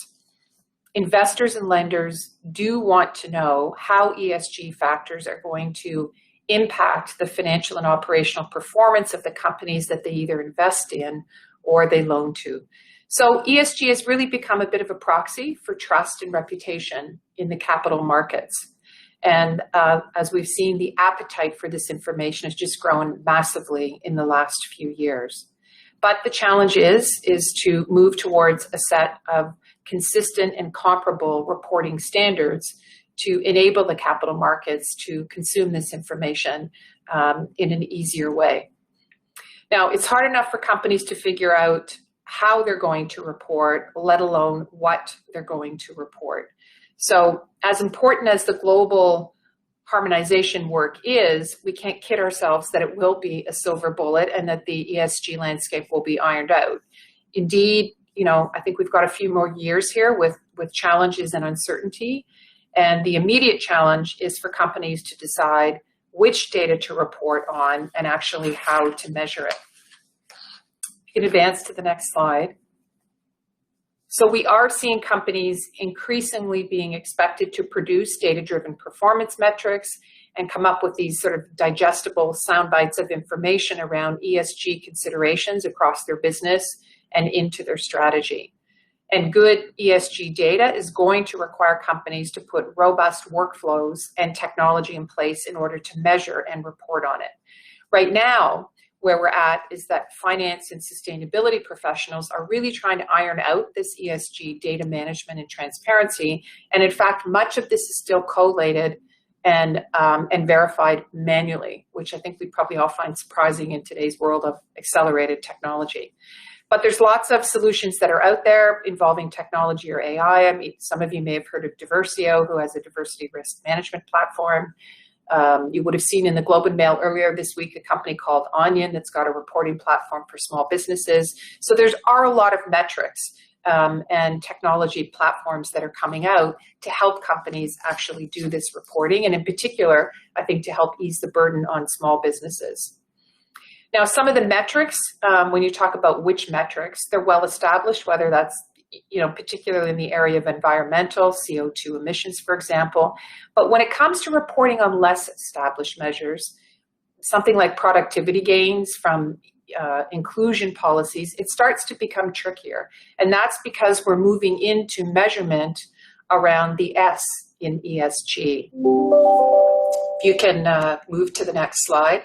Investors and lenders do want to know how ESG factors are going to impact the financial and operational performance of the companies that they either invest in or they loan to. So ESG has really become a bit of a proxy for trust and reputation in the capital markets. And as we've seen, the appetite for this information has just grown massively in the last few years. But the challenge is to move towards a set of consistent and comparable reporting standards to enable the capital markets to consume this information in an easier way. Now, it's hard enough for companies to figure out how they're going to report, let alone what they're going to report. So as important as the global harmonization work is, we can't kid ourselves that it will be a silver bullet and that the ESG landscape will be ironed out. Indeed, I think we've got a few more years here with challenges and uncertainty. And the immediate challenge is for companies to decide which data to report on and actually how to measure it. You can advance to the next slide. So we are seeing companies increasingly being expected to produce data-driven performance metrics and come up with these sort of digestible sound bites of information around ESG considerations across their business and into their strategy. And good ESG data is going to require companies to put robust workflows and technology in place in order to measure and report on it. Right now, where we're at is that finance and sustainability professionals are really trying to iron out this ESG data management and transparency. And in fact, much of this is still collated and verified manually, which I think we probably all find surprising in today's world of accelerated technology. But there's lots of solutions that are out there involving technology or AI. I mean, some of you may have heard of Diversio, who has a diversity risk management platform. You would have seen in the Globe and Mail earlier this week a company called Onion that's got a reporting platform for small businesses. So there are a lot of metrics and technology platforms that are coming out to help companies actually do this reporting, and in particular, I think to help ease the burden on small businesses. Now, some of the metrics, when you talk about which metrics, they're well established, whether that's particularly in the area of environmental, CO2 emissions, for example. But when it comes to reporting on less established measures, something like productivity gains from inclusion policies, it starts to become trickier. And that's because we're moving into measurement around the S in ESG. If you can move to the next slide.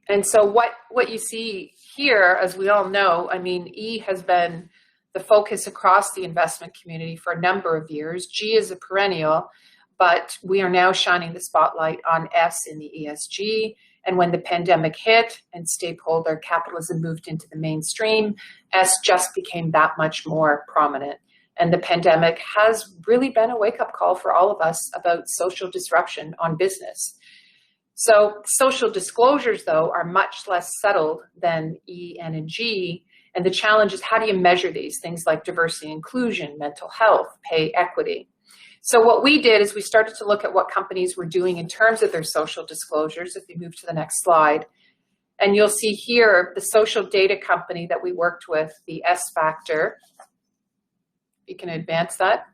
And so what you see here, as we all know, I mean, E has been the focus across the investment community for a number of years. G is a perennial, but we are now shining the spotlight on S in the ESG. And when the pandemic hit and stakeholder capitalism moved into the mainstream, S just became that much more prominent. And the pandemic has really been a wake-up call for all of us about social disruption on business. So social disclosures, though, are much less settled than E, N, and G. And the challenge is, how do you measure these things like diversity, inclusion, mental health, pay equity? So what we did is we started to look at what companies were doing in terms of their social disclosures. If you move to the next slide, and you'll see here the social data company that we worked with, the S Factor. You can advance that,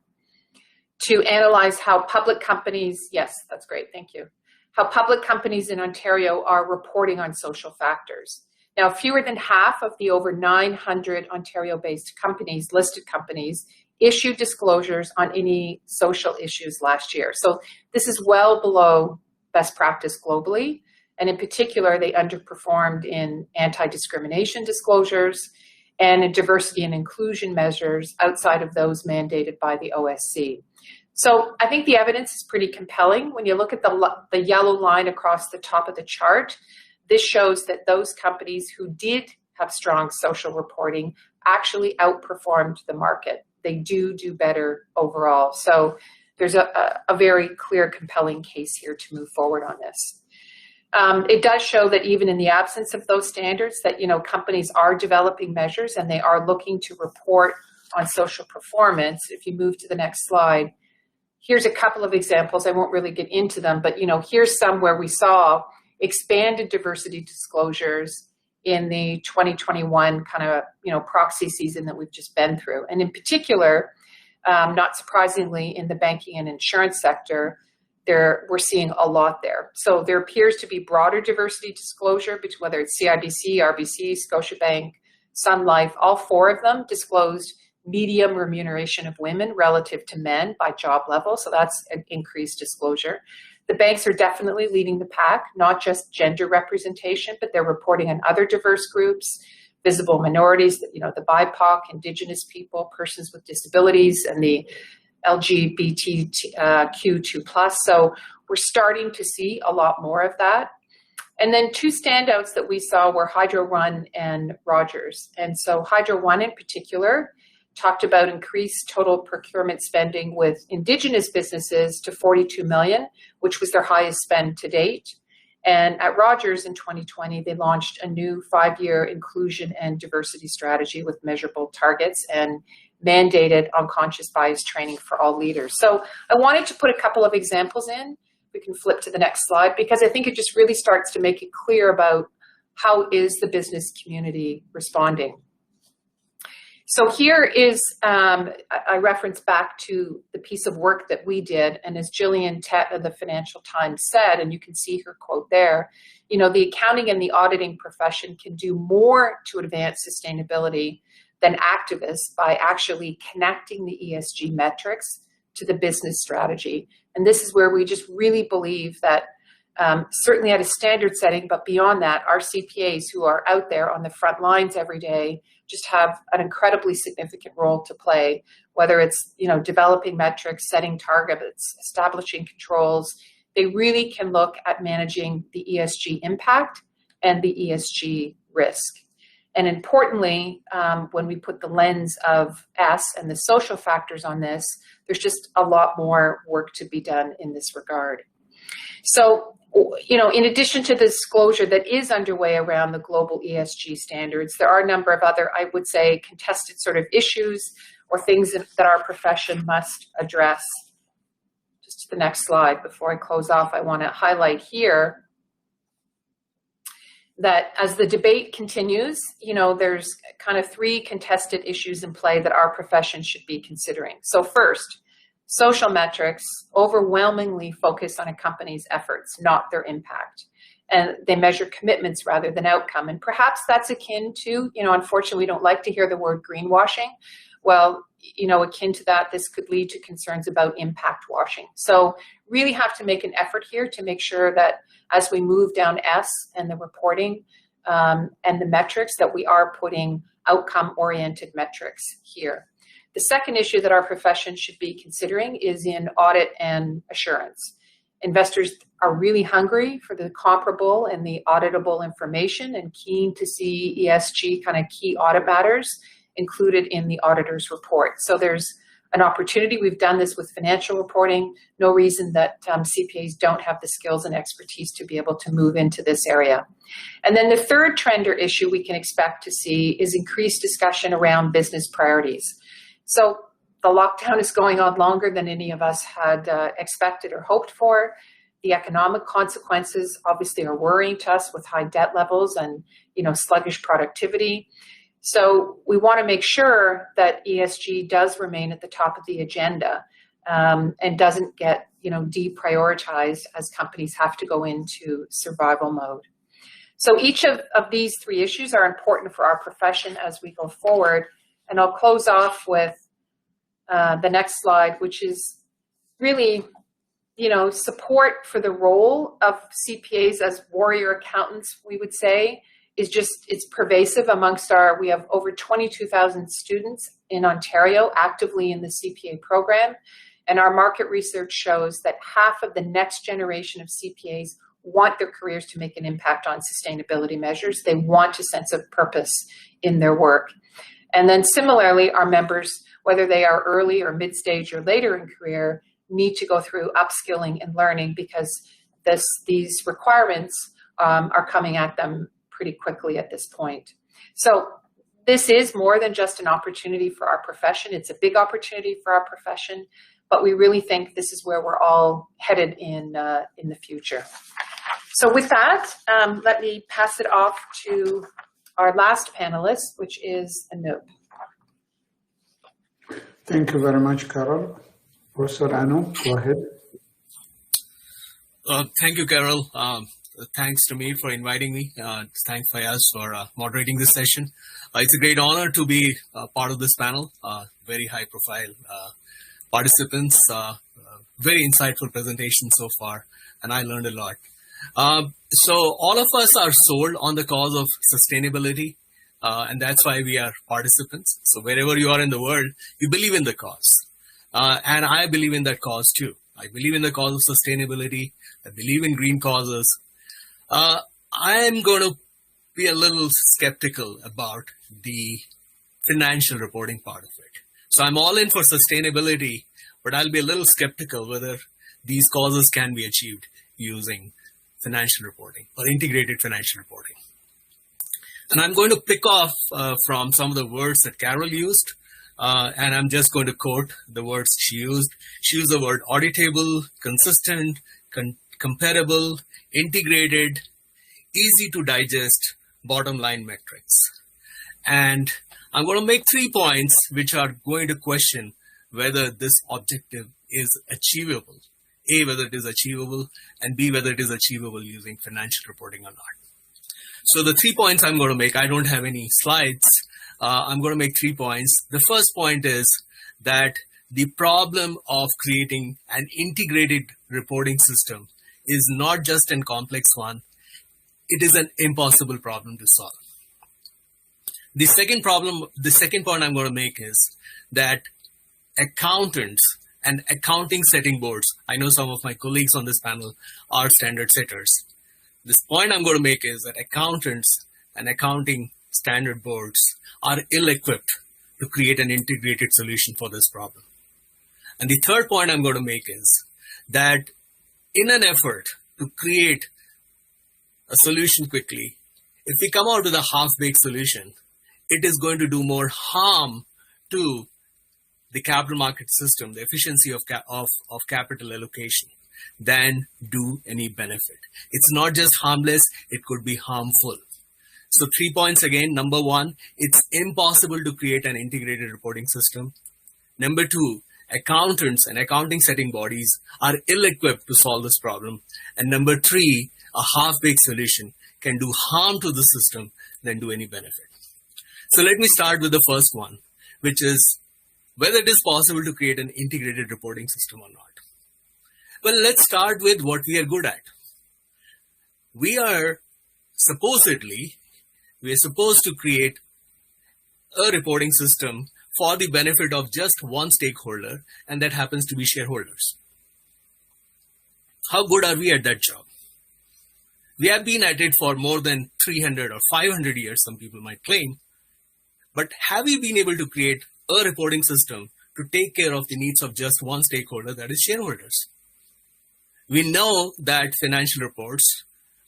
to analyze how public companies, yes, that's great, thank you, how public companies in Ontario are reporting on social factors. Now, fewer than half of the over 900 Ontario-based companies, listed companies, issued disclosures on any social issues last year. So this is well below best practice globally. And in particular, they underperformed in anti-discrimination disclosures and in diversity and inclusion measures outside of those mandated by the OSC. So I think the evidence is pretty compelling. When you look at the yellow line across the top of the chart, this shows that those companies who did have strong social reporting actually outperformed the market. They do better overall. So there's a very clear, compelling case here to move forward on this. It does show that even in the absence of those standards, that, you know, companies are developing measures and they are looking to report on social performance. If you move to the next slide, here's a couple of examples. I won't really get into them, but, you know, here's some where we saw expanded diversity disclosures in the 2021 kind of, you know, proxy season that we've just been through. And in particular, not surprisingly, in the banking and insurance sector, we're seeing a lot there. So there appears to be broader diversity disclosure between whether it's CIBC, RBC, Scotiabank, Sun Life, all four of them disclosed medium remuneration of women relative to men by job level. So that's an increased disclosure. The banks are definitely leading the pack, not just gender representation, but they're reporting on other diverse groups, visible minorities, you know, the BIPOC, Indigenous people, persons with disabilities, and the LGBTQ2+. So we're starting to see a lot more of that. And then two standouts that we saw were Hydro One and Rogers. And so Hydro One in particular talked about increased total procurement spending with Indigenous businesses to 42 million, which was their highest spend to date. And at Rogers in 2020, they launched a new 5-year inclusion and diversity strategy with measurable targets and mandated unconscious bias training for all leaders. So I wanted to put a couple of examples in. We can flip to the next slide, because I think it just really starts to make it clear about how is the business community responding. So here is, I reference back to the piece of work that we did, and as Gillian Tett of the Financial Times said, and you can see her quote there, you know, the accounting and the auditing profession can do more to advance sustainability than activists by actually connecting the ESG metrics to the business strategy. And this is where we just really believe that certainly at a standard setting, but beyond that, our CPAs who are out there on the front lines every day just have an incredibly significant role to play, whether it's, you know, developing metrics, setting targets, establishing controls. They really can look at managing the ESG impact and the ESG risk. And importantly, when we put the lens of S and the social factors on this, there's just a lot more work to be done in this regard. So, you know, in addition to the disclosure that is underway around the global ESG standards, there are a number of other, I would say, contested sort of issues or things that our profession must address. Just to the next slide before I close off, I want to highlight here that as the debate continues, you know, there's kind of 3 contested issues in play that our profession should be considering. So first, social metrics overwhelmingly focus on a company's efforts, not their impact. And they measure commitments rather than outcome. And perhaps that's akin to, you know, unfortunately, we don't like to hear the word greenwashing. Well, you know, akin to that, this could lead to concerns about impact washing. So really have to make an effort here to make sure that as we move down S and the reporting and the metrics, that we are putting outcome-oriented metrics here. The second issue that our profession should be considering is in audit and assurance. Investors are really hungry for the comparable and the auditable information and keen to see ESG kind of key audit matters included in the auditor's report. So there's an opportunity. We've done this with financial reporting. No reason that CPAs don't have the skills and expertise to be able to move into this area. And then the third trend or issue we can expect to see is increased discussion around business priorities. So the lockdown is going on longer than any of us had expected or hoped for. The economic consequences obviously are worrying to us with high debt levels and sluggish productivity. So we want to make sure that ESG does remain at the top of the agenda and doesn't get deprioritized as companies have to go into survival mode. So each of these three issues are important for our profession as we go forward. And I'll close off with the next slide, which is really support for the role of CPAs as warrior accountants, we would say, it's pervasive amongst we have over 22,000 students in Ontario actively in the CPA program. And our market research shows that half of the next generation of CPAs want their careers to make an impact on sustainability measures. They want a sense of purpose in their work. And then similarly, our members, whether they are early or mid-stage or later in career, need to go through upskilling and learning because these requirements are coming at them pretty quickly at this point. So this is more than just an opportunity for our profession. It's a big opportunity for our profession, but we really think this is where we're all headed in the future. So with that, let me pass it off to our last panelist, which is Anup. Thank you very much, Carol. Professor Anup, go ahead. Thank you, Carol. Thanks to me for inviting me. Thanks, Fayaz, for moderating this session. It's a great honor to be part of this panel. Very high profile participants, very insightful presentation so far, and I learned a lot. So all of us are sold on the cause of sustainability, and that's why we are participants. So wherever you are in the world, you believe in the cause. And I believe in that cause too. I believe in the cause of sustainability. I believe in green causes. I'm going to be a little skeptical about the financial reporting part of it. So I'm all in for sustainability, but I'll be a little skeptical whether these causes can be achieved using financial reporting or integrated financial reporting. And I'm going to pick off from some of the words that Carol used, and I'm just going to quote the words she used. She used the word auditable, consistent, comparable, integrated, easy to digest, bottom line metrics. And I'm going to make 3 points which are going to question whether this objective is achievable. A, whether it is achievable, and B, whether it is achievable using financial reporting or not. So the 3 points I'm going to make, I don't have any slides. I'm going to make 3 points. The first point is that the problem of creating an integrated reporting system is not just a complex one. It is an impossible problem to solve. The second point I'm going to make is that accountants and accounting setting boards, I know some of my colleagues on this panel are standard setters. This point I'm going to make is that accountants and accounting standard boards are ill-equipped to create an integrated solution for this problem. And the third point I'm going to make is that in an effort to create a solution quickly, if we come out with a half-baked solution, it is going to do more harm to the capital market system, the efficiency of capital allocation, than do any benefit. It's not just harmless, it could be harmful. So 3 points again. Number 1, it's impossible to create an integrated reporting system. Number 2, accountants and accounting setting bodies are ill-equipped to solve this problem. And number 3, a half-baked solution can do harm to the system than do any benefit. So let me start with the first one, which is whether it is possible to create an integrated reporting system or not. Well, let's start with what we are good at. We are supposed to create a reporting system for the benefit of just one stakeholder, and that happens to be shareholders. How good are we at that job? We have been at it for more than 300 or 500 years, some people might claim. But have we been able to create a reporting system to take care of the needs of just one stakeholder, that is shareholders? We know that financial reports,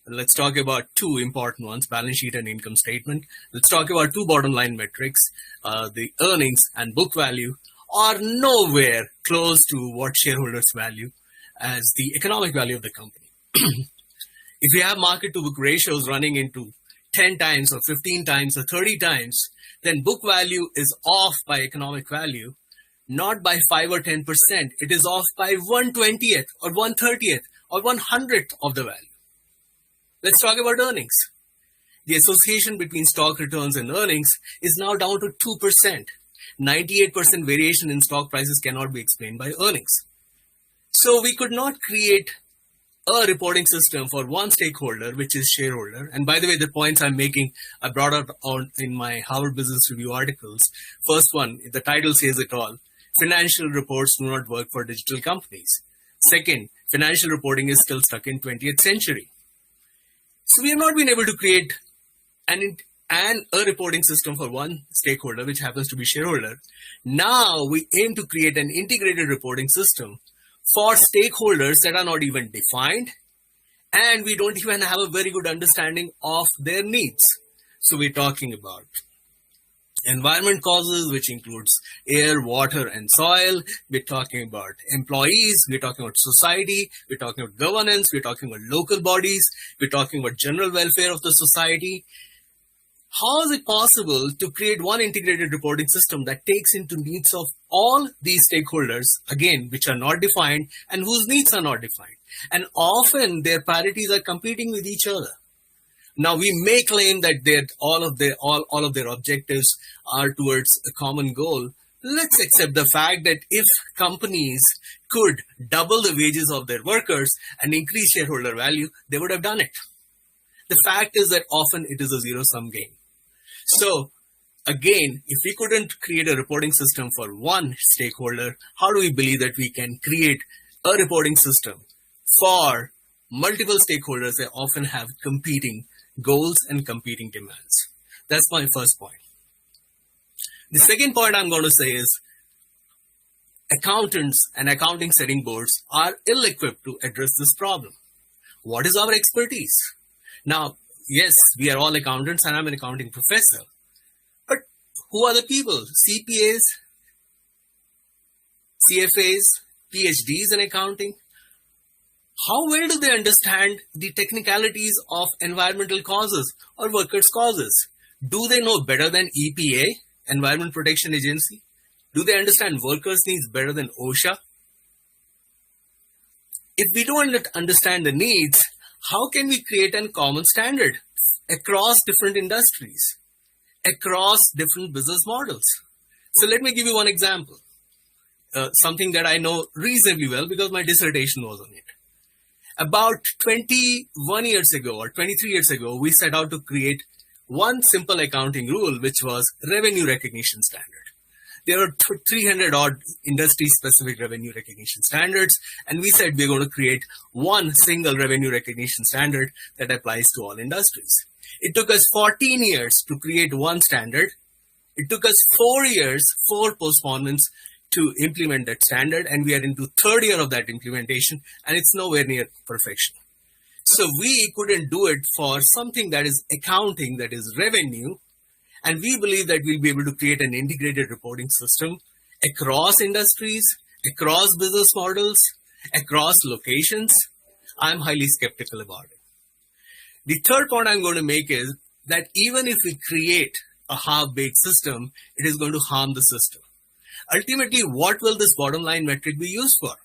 let's talk about two important ones, balance sheet and income statement. Let's talk about two bottom line metrics, the earnings and book value, are nowhere close to what shareholders value as the economic value of the company. If you have market to book ratios running into 10 times or 15 times or 30 times, then book value is off by economic value, not by 5 or 10%. It is off by 1/20th or 1/30th or 1/100th of the value. Let's talk about earnings. The association between stock returns and earnings is now down to 2%. 98% variation in stock prices cannot be explained by earnings. So we could not create a reporting system for one stakeholder, which is shareholder. And by the way, the points I'm making, I brought out on in my Harvard Business Review articles. First one, the title says it all. Financial reports do not work for digital companies. Second, financial reporting is still stuck in 20th century. So we have not been able to create a reporting system for one stakeholder, which happens to be shareholder. Now we aim to create an integrated reporting system for stakeholders that are not even defined, and we don't even have a very good understanding of their needs. So we're talking about environment causes, which includes air, water, and soil. We're talking about employees. We're talking about society. We're talking about governance. We're talking about local bodies. We're talking about general welfare of the society. How is it possible to create one integrated reporting system that takes into needs of all these stakeholders, again, which are not defined and whose needs are not defined? And often their priorities are competing with each other. Now, we may claim that all of their objectives are towards a common goal. Let's accept the fact that if companies could double the wages of their workers and increase shareholder value, they would have done it. The fact is that often it is a zero-sum game. So, again, if we couldn't create a reporting system for one stakeholder, how do we believe that we can create a reporting system for multiple stakeholders that often have competing goals and competing demands? That's my first point. The second point I'm going to say is accountants and accounting setting boards are ill-equipped to address this problem. What is our expertise? Now, yes, we are all accountants and I'm an accounting professor. But who are the people? CPAs, CFAs, PhDs in accounting? How well do they understand the technicalities of environmental causes or workers' causes? Do they know better than EPA, Environment Protection Agency? Do they understand workers' needs better than OSHA? If we don't understand the needs, how can we create a common standard across different industries, across different business models? So let me give you one example, something that I know reasonably well because my dissertation was on it. About 21 years ago or 23 years ago, we set out to create one simple accounting rule, which was revenue recognition standard. There are 300 odd industry-specific revenue recognition standards, and we said we're going to create one single revenue recognition standard that applies to all industries. It took us 14 years to create one standard. It took us 4 years, 4 postponements to implement that standard, and we are into third year of that implementation, and it's nowhere near perfection. So we couldn't do it for something that is accounting, that is revenue, and we believe that we'll be able to create an integrated reporting system across industries, across business models, across locations. I'm highly skeptical about it. The third point I'm going to make is that even if we create a half-baked system, it is going to harm the system. Ultimately, what will this bottom line metric be used for?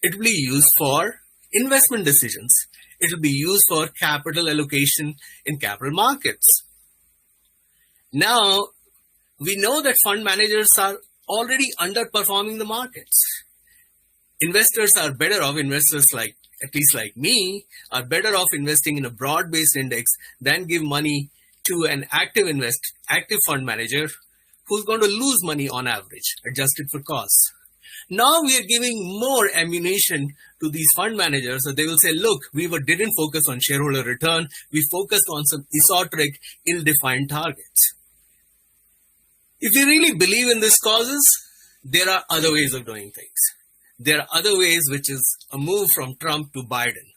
It will be used for investment decisions. It will be used for capital allocation in capital markets. Now, we know that fund managers are already underperforming the markets. Investors are better off, investors like, at least like me, are better off investing in a broad-based index than give money to an active fund manager who's going to lose money on average, adjusted for costs. Now we are giving more ammunition to these fund managers, so they will say, look, we didn't focus on shareholder return, we focused on some esoteric, ill-defined targets. If you really believe in these causes, there are other ways of doing things. There are other ways, which is a move from Trump to Biden.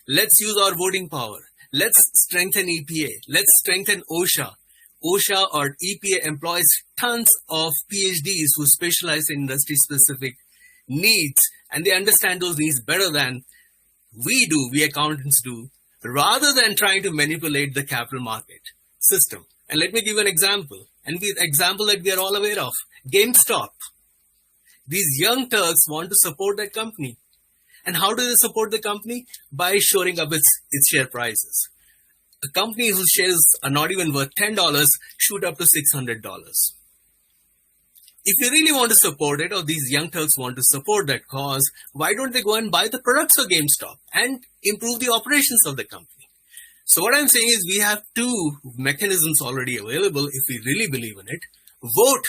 Let's use our voting power. Let's strengthen EPA. Let's strengthen OSHA. OSHA or EPA employs tons of PhDs who specialize in industry-specific needs, and they understand those needs better than we do, we accountants do, rather than trying to manipulate the capital market system. And let me give an example, and the example that we are all aware of, GameStop. These young Turks want to support that company. And how do they support the company? By shoring up its share prices. A company whose shares are not even worth $10 shoot up to $600. If you really want to support it, or these young Turks want to support that cause, why don't they go and buy the products of GameStop and improve the operations of the company? So what I'm saying is we have two mechanisms already available if we really believe in it. Vote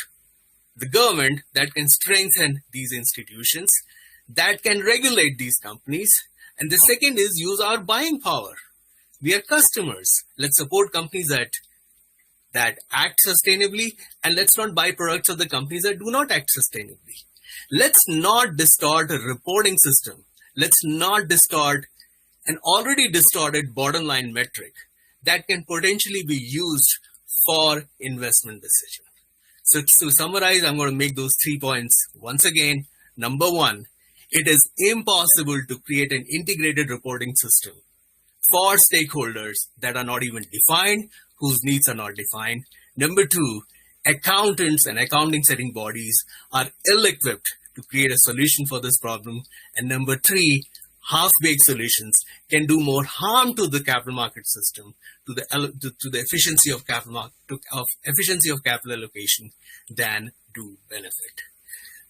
the government that can strengthen these institutions, that can regulate these companies. And the second is use our buying power. We are customers. Let's support companies that act sustainably, and let's not buy products of the companies that do not act sustainably. Let's not distort a reporting system. Let's not distort an already distorted bottom line metric that can potentially be used for investment decision. So to summarize, I'm going to make those 3 points once again. Number one, it is impossible to create an integrated reporting system for stakeholders that are not even defined, whose needs are not defined. Number two, accountants and accounting setting bodies are ill-equipped to create a solution for this problem. And number three, half-baked solutions can do more harm to the capital market system, to the efficiency of capital allocation than do benefit.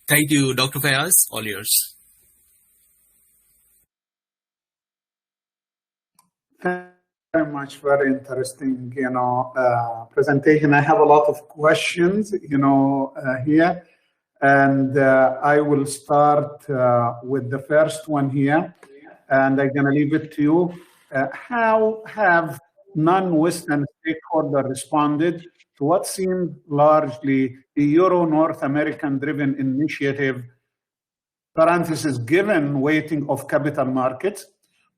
Thank you, Dr. Fayaz. All yours. Thank you very much. Very interesting, presentation. I have a lot of questions, here, and I will start with the first one here, and I'm gonna leave it to you. How have non-Western stakeholders responded to what seemed largely a Euro-North American-driven initiative, parenthesis, given weighting of capital markets?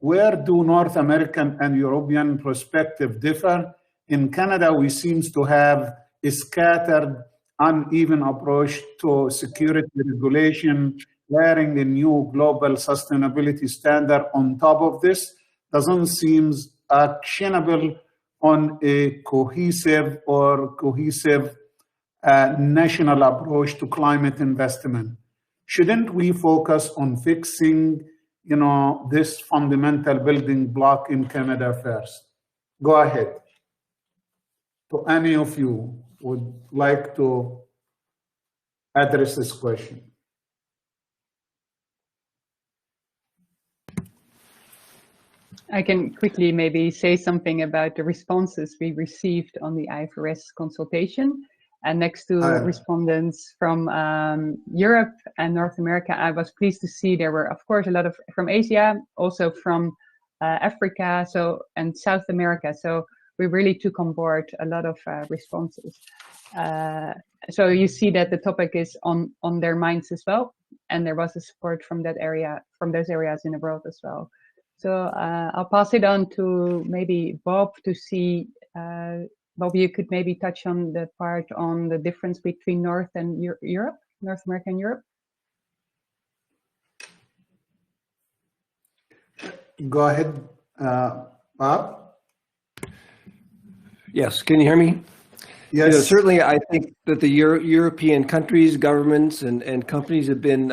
Where do North American and European perspective differ? In Canada, we seem to have a scattered, uneven approach to security regulation, layering a new global sustainability standard on top of this doesn't seem actionable on a cohesive national approach to climate investment. Shouldn't we focus on fixing this fundamental building block in Canada first? Go ahead. To any of you would like to address this question. I can quickly maybe say something about the responses we received on the IFRS consultation. And next to respondents from Europe and North America, I was pleased to see there were, of course, a lot of from Asia, also from Africa, and South America. So we really took on board a lot of responses. So you see that the topic is on their minds as well, and there was a support from that area, from those areas in the world as well. So I'll pass it on to maybe Bob to see. Bob, you could maybe touch on the part on the difference between North and Europe, North America and Europe. Go ahead, Bob. Yes, can you hear me? Yes. Certainly, I think that the European countries, governments, and companies have been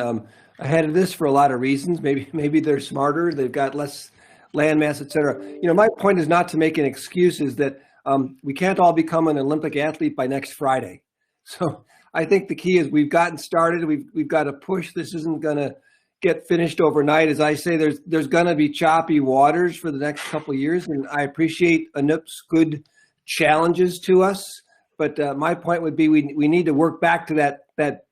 ahead of this for a lot of reasons. Maybe they're smarter, they've got less land mass, et cetera. My point is not to make an excuse, is that we can't all become an Olympic athlete by next Friday. So I think the key is we've gotten started. We've got to push. This isn't going to get finished overnight. As I say, there's going to be choppy waters for the next couple of years, and I appreciate Anup's good challenges to us. But my point would be we need to work back to that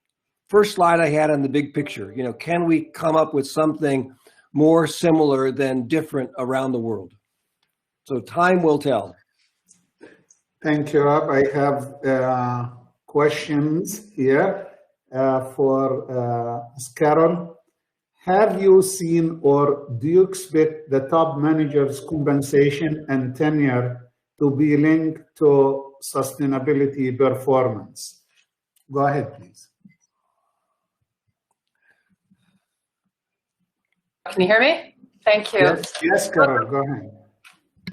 first slide I had on the big picture. You know, can we come up with something more similar than different around the world? So time will tell. Thank you, Rob. I have questions here for Carol. Have you seen or do you expect the top managers' compensation and tenure to be linked to sustainability performance? Go ahead, please. Can you hear me? Thank you. Yes, Carol, go ahead.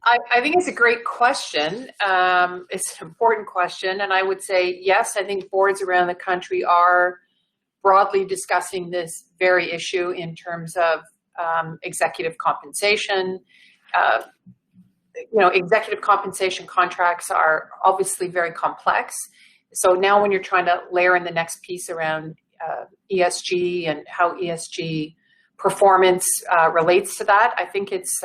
I think it's a great question. It's an important question. And I would say, yes, I think boards around the country are broadly discussing this very issue in terms of executive compensation. You know, executive compensation contracts are obviously very complex. So now when you're trying to layer in the next piece around ESG and how ESG performance relates to that, I think it's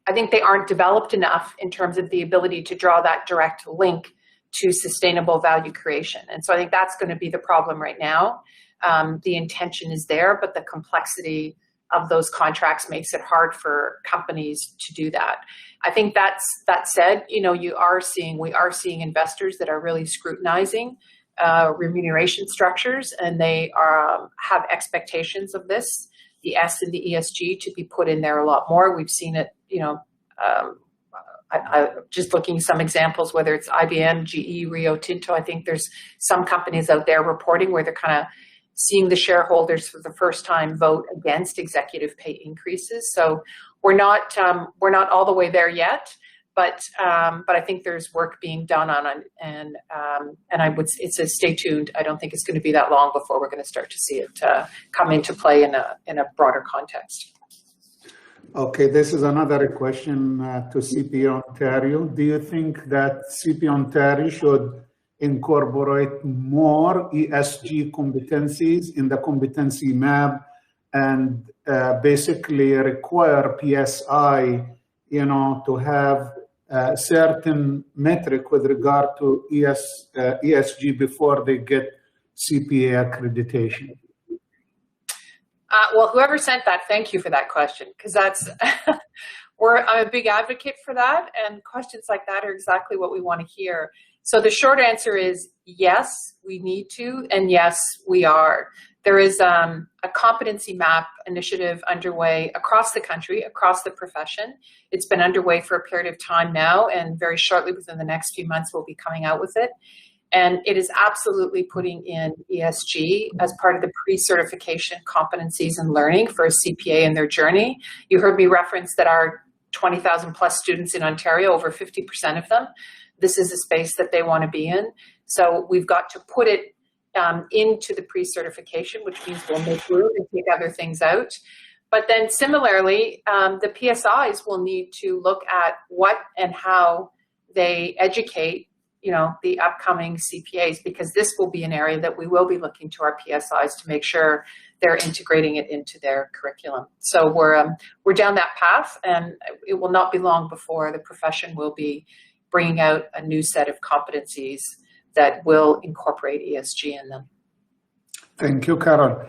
I think they aren't developed enough in terms of the ability to draw that direct link to sustainable value creation. And so I think that's going to be the problem right now. The intention is there, but the complexity of those contracts makes it hard for companies to do that. I think that said, you know, we are seeing investors that are really scrutinizing remuneration structures, and they have expectations of this, the S and the ESG, to be put in there a lot more. We've seen it, you know, just looking at some examples, whether it's IBM, GE, Rio Tinto. I think there's some companies out there reporting where they're kind of seeing the shareholders for the first time vote against executive pay increases. So we're not all the way there yet, but I think there's work being done on it, and it's a stay tuned. I don't think it's going to be that long before we're going to start to see it come into play in a broader context. Okay, this is another question to CPA Ontario. Do you think that CPA Ontario should incorporate more ESG competencies in the competency map and basically require PSI, you know, to have a certain metric with regard to ESG before they get CPA accreditation? Well, whoever sent that, thank you for that question, because that's I'm a big advocate for that, and questions like that are exactly what we want to hear. So the short answer is yes, we need to, and yes, we are. There is a competency map initiative underway across the country, across the profession. It's been underway for a period of time now, and very shortly, within the next few months, we'll be coming out with it. And it is absolutely putting in ESG as part of the pre-certification competencies and learning for a CPA in their journey. You heard me reference that our 20,000 plus students in Ontario, over 50% of them, this is a space that they want to be in. So we've got to put it into the pre-certification, which means we'll make room and take other things out. But then similarly, the PSIs will need to look at what and how they educate, you know, the upcoming CPAs, because this will be an area that we will be looking to our PSIs to make sure they're integrating it into their curriculum. So we're down that path, and it will not be long before the profession will be bringing out a new set of competencies that will incorporate ESG in them. Thank you, Carol.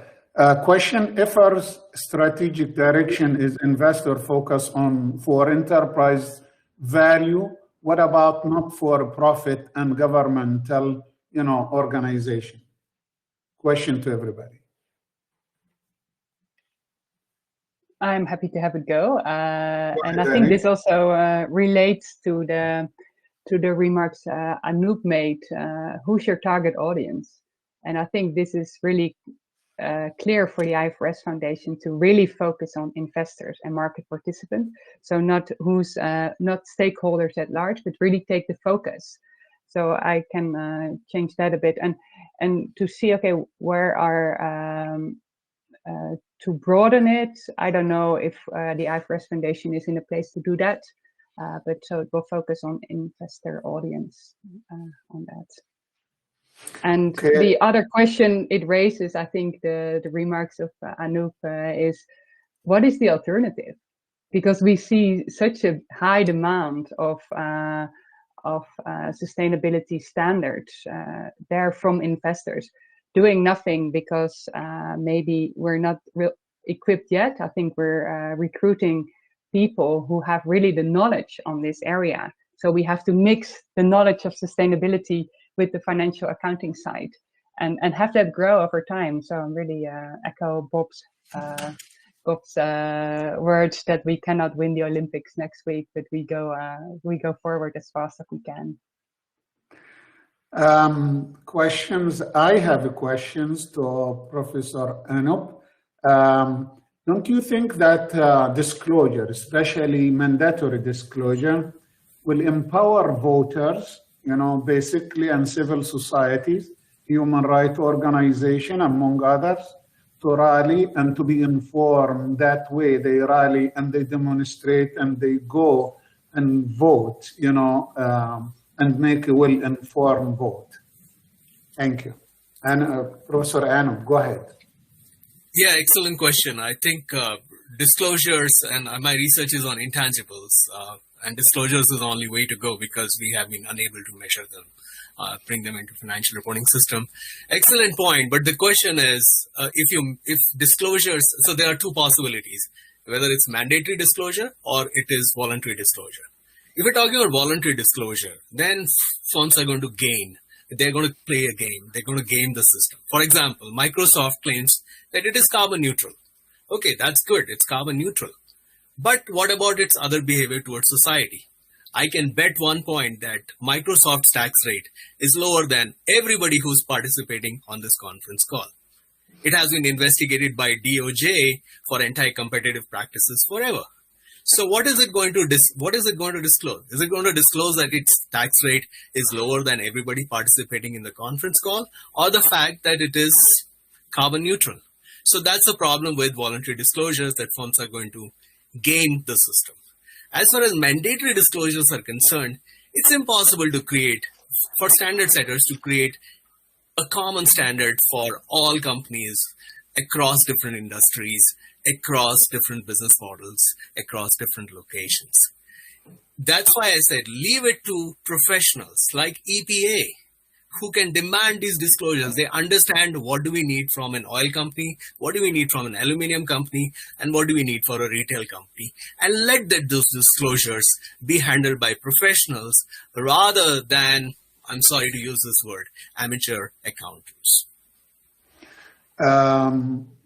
Question: if our strategic direction is investor focus on for enterprise value, what about not-for-profit and governmental, you know, organization? Question to everybody. I'm happy to have it go, and I think this also relates to the remarks Anup made. Who's your target audience? And I think this is really clear for the IFRS Foundation to really focus on investors and market participants. So not stakeholders at large, but really take the focus. So I can change that a bit and to see, okay, where are to broaden it. I don't know if the IFRS Foundation is in a place to do that, but so it will focus on investor audience on that. And okay. The other question it raises, I think the remarks of Anup is, what is the alternative? Because we see such a high demand of of sustainability standards there from investors. Doing nothing because maybe we're not equipped yet. I think we're recruiting people who have really the knowledge on this area. So we have to mix the knowledge of sustainability with the financial accounting side and have that grow over time. So I'm really echo Bob's words that we cannot win the Olympics next week, but we go forward as fast as we can. Questions. I have questions to Professor Anup. Don't you think that disclosure, especially mandatory disclosure, will empower voters, basically, and civil societies, human rights organizations, among others, to rally and to be informed? That way they rally and they demonstrate and they go and vote, and make a well-informed vote. Thank you. And Professor Anup, go ahead. Yeah, excellent question. I think disclosures, and my research is on intangibles, and disclosures is the only way to go because we have been unable to measure them, bring them into financial reporting system. Excellent point. But the question is, if disclosures, so there are two possibilities, whether it's mandatory disclosure or it is voluntary disclosure. If we're talking about voluntary disclosure, then firms are going to gain. They're going to play a game. They're going to game the system. For example, Microsoft claims that it is carbon neutral. Okay, that's good. It's carbon neutral. But what about its other behavior towards society? I can bet 1 point that Microsoft's tax rate is lower than everybody who's participating on this conference call. It has been investigated by DOJ for anti-competitive practices forever. So what is it going to disclose? Is it going to disclose that its tax rate is lower than everybody participating in the conference call, or the fact that it is carbon neutral? So that's the problem with voluntary disclosures, that firms are going to game the system. As far as mandatory disclosures are concerned, it's impossible to create, for standard setters to create a common standard for all companies across different industries, across different business models, across different locations. That's why I said leave it to professionals like EPA, who can demand these disclosures. They understand what do we need from an oil company, what do we need from an aluminum company, and what do we need for a retail company. And let those disclosures be handled by professionals rather than, I'm sorry to use this word, amateur accountants.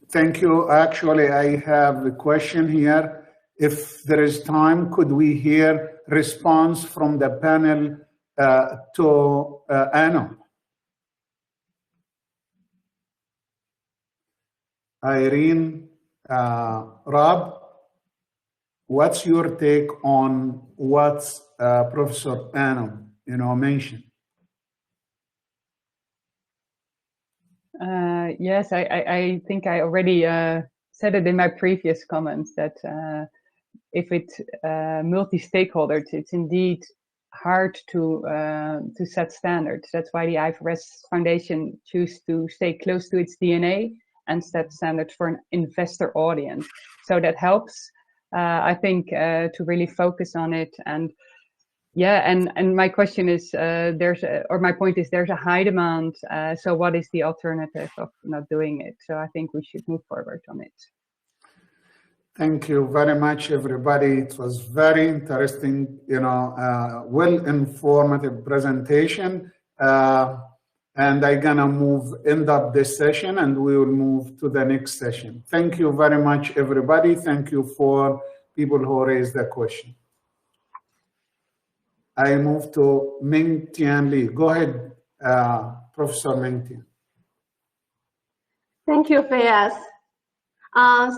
Thank you. Actually, I have a question here. If there is time, could we hear response from the panel to Anup? Irene, Rob, what's your take on what Professor Anup mentioned? Yes, I think I already said it in my previous comments that if it's multi-stakeholder, it's indeed hard to set standards. That's why the IFRS Foundation choose to stay close to its DNA and set standards for an investor audience. So that helps, I think, to really focus on it. And yeah, and my question is, my point is, there's a high demand. So what is the alternative of not doing it? So I think we should move forward on it. Thank you very much, everybody. It was very interesting, well-informative presentation. And I'm gonna end up this session, and we will move to the next session. Thank you very much, everybody. Thank you for people who raised the question. I move to Ming Tian Lee. Go ahead, Professor Ming Tian. Thank you, Fayaz.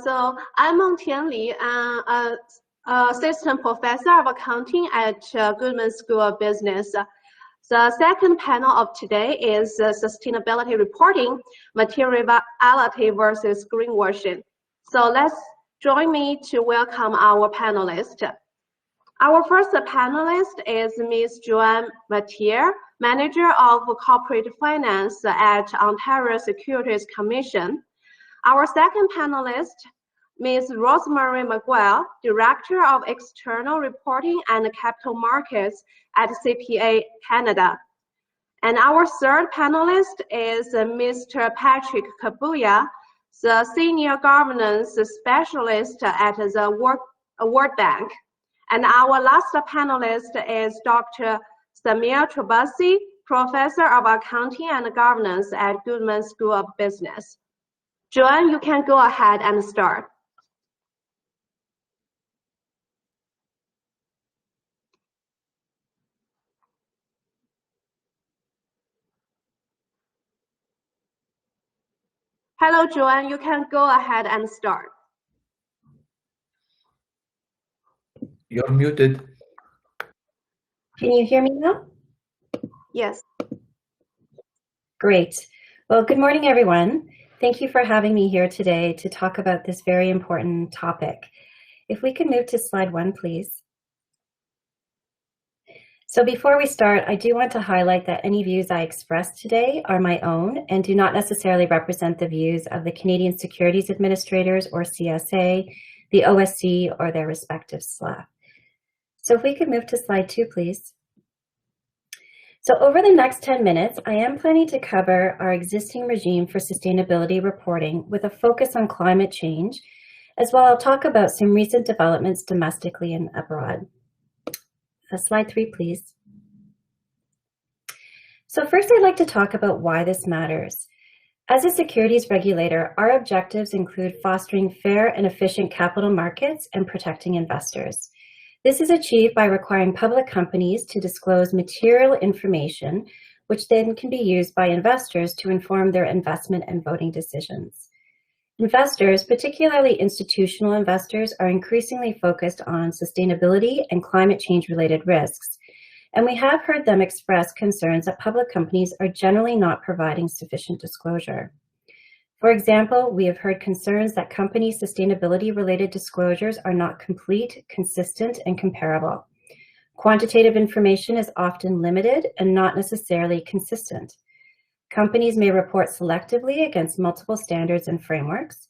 So I'm Meng Tian Li, assistant professor of accounting at Goodman School of Business. The second panel of today is sustainability reporting, materiality versus greenwashing. So let's join me to welcome our panelists. Our first panelist is Ms. Joanne Mathieu, Manager of Corporate Finance at Ontario Securities Commission. Our second panelist, Ms. Rosemary McGuire, Director of External Reporting and Capital Markets at CPA Canada. And our third panelist is Mr. Patrick Kabuya, the Senior Governance Specialist at the World Bank. And our last panelist is Dr. Samir Trabelsi, Professor of Accounting and Governance at Goodman School of Business. Joanne, you can go ahead and start. Hello, Joanne, you can go ahead and start. You're muted. Can you hear me now? Yes. Great. Well, good morning, everyone. Thank you for having me here today to talk about this very important topic. If we could move to slide 1, please. So before we start, I do want to highlight that any views I express today are my own and do not necessarily represent the views of the Canadian Securities Administrators or CSA, the OSC, or their respective SLAF. So if we could move to slide 2, please. So over the next 10 minutes, I am planning to cover our existing regime for sustainability reporting with a focus on climate change, as well I'll talk about some recent developments domestically and abroad. Slide 3, please. So first, I'd like to talk about why this matters. As a securities regulator, our objectives include fostering fair and efficient capital markets and protecting investors. This is achieved by requiring public companies to disclose material information, which then can be used by investors to inform their investment and voting decisions. Investors, particularly institutional investors, are increasingly focused on sustainability and climate change-related risks, and we have heard them express concerns that public companies are generally not providing sufficient disclosure. For example, we have heard concerns that company sustainability-related disclosures are not complete, consistent, and comparable. Quantitative information is often limited and not necessarily consistent. Companies may report selectively against multiple standards and frameworks,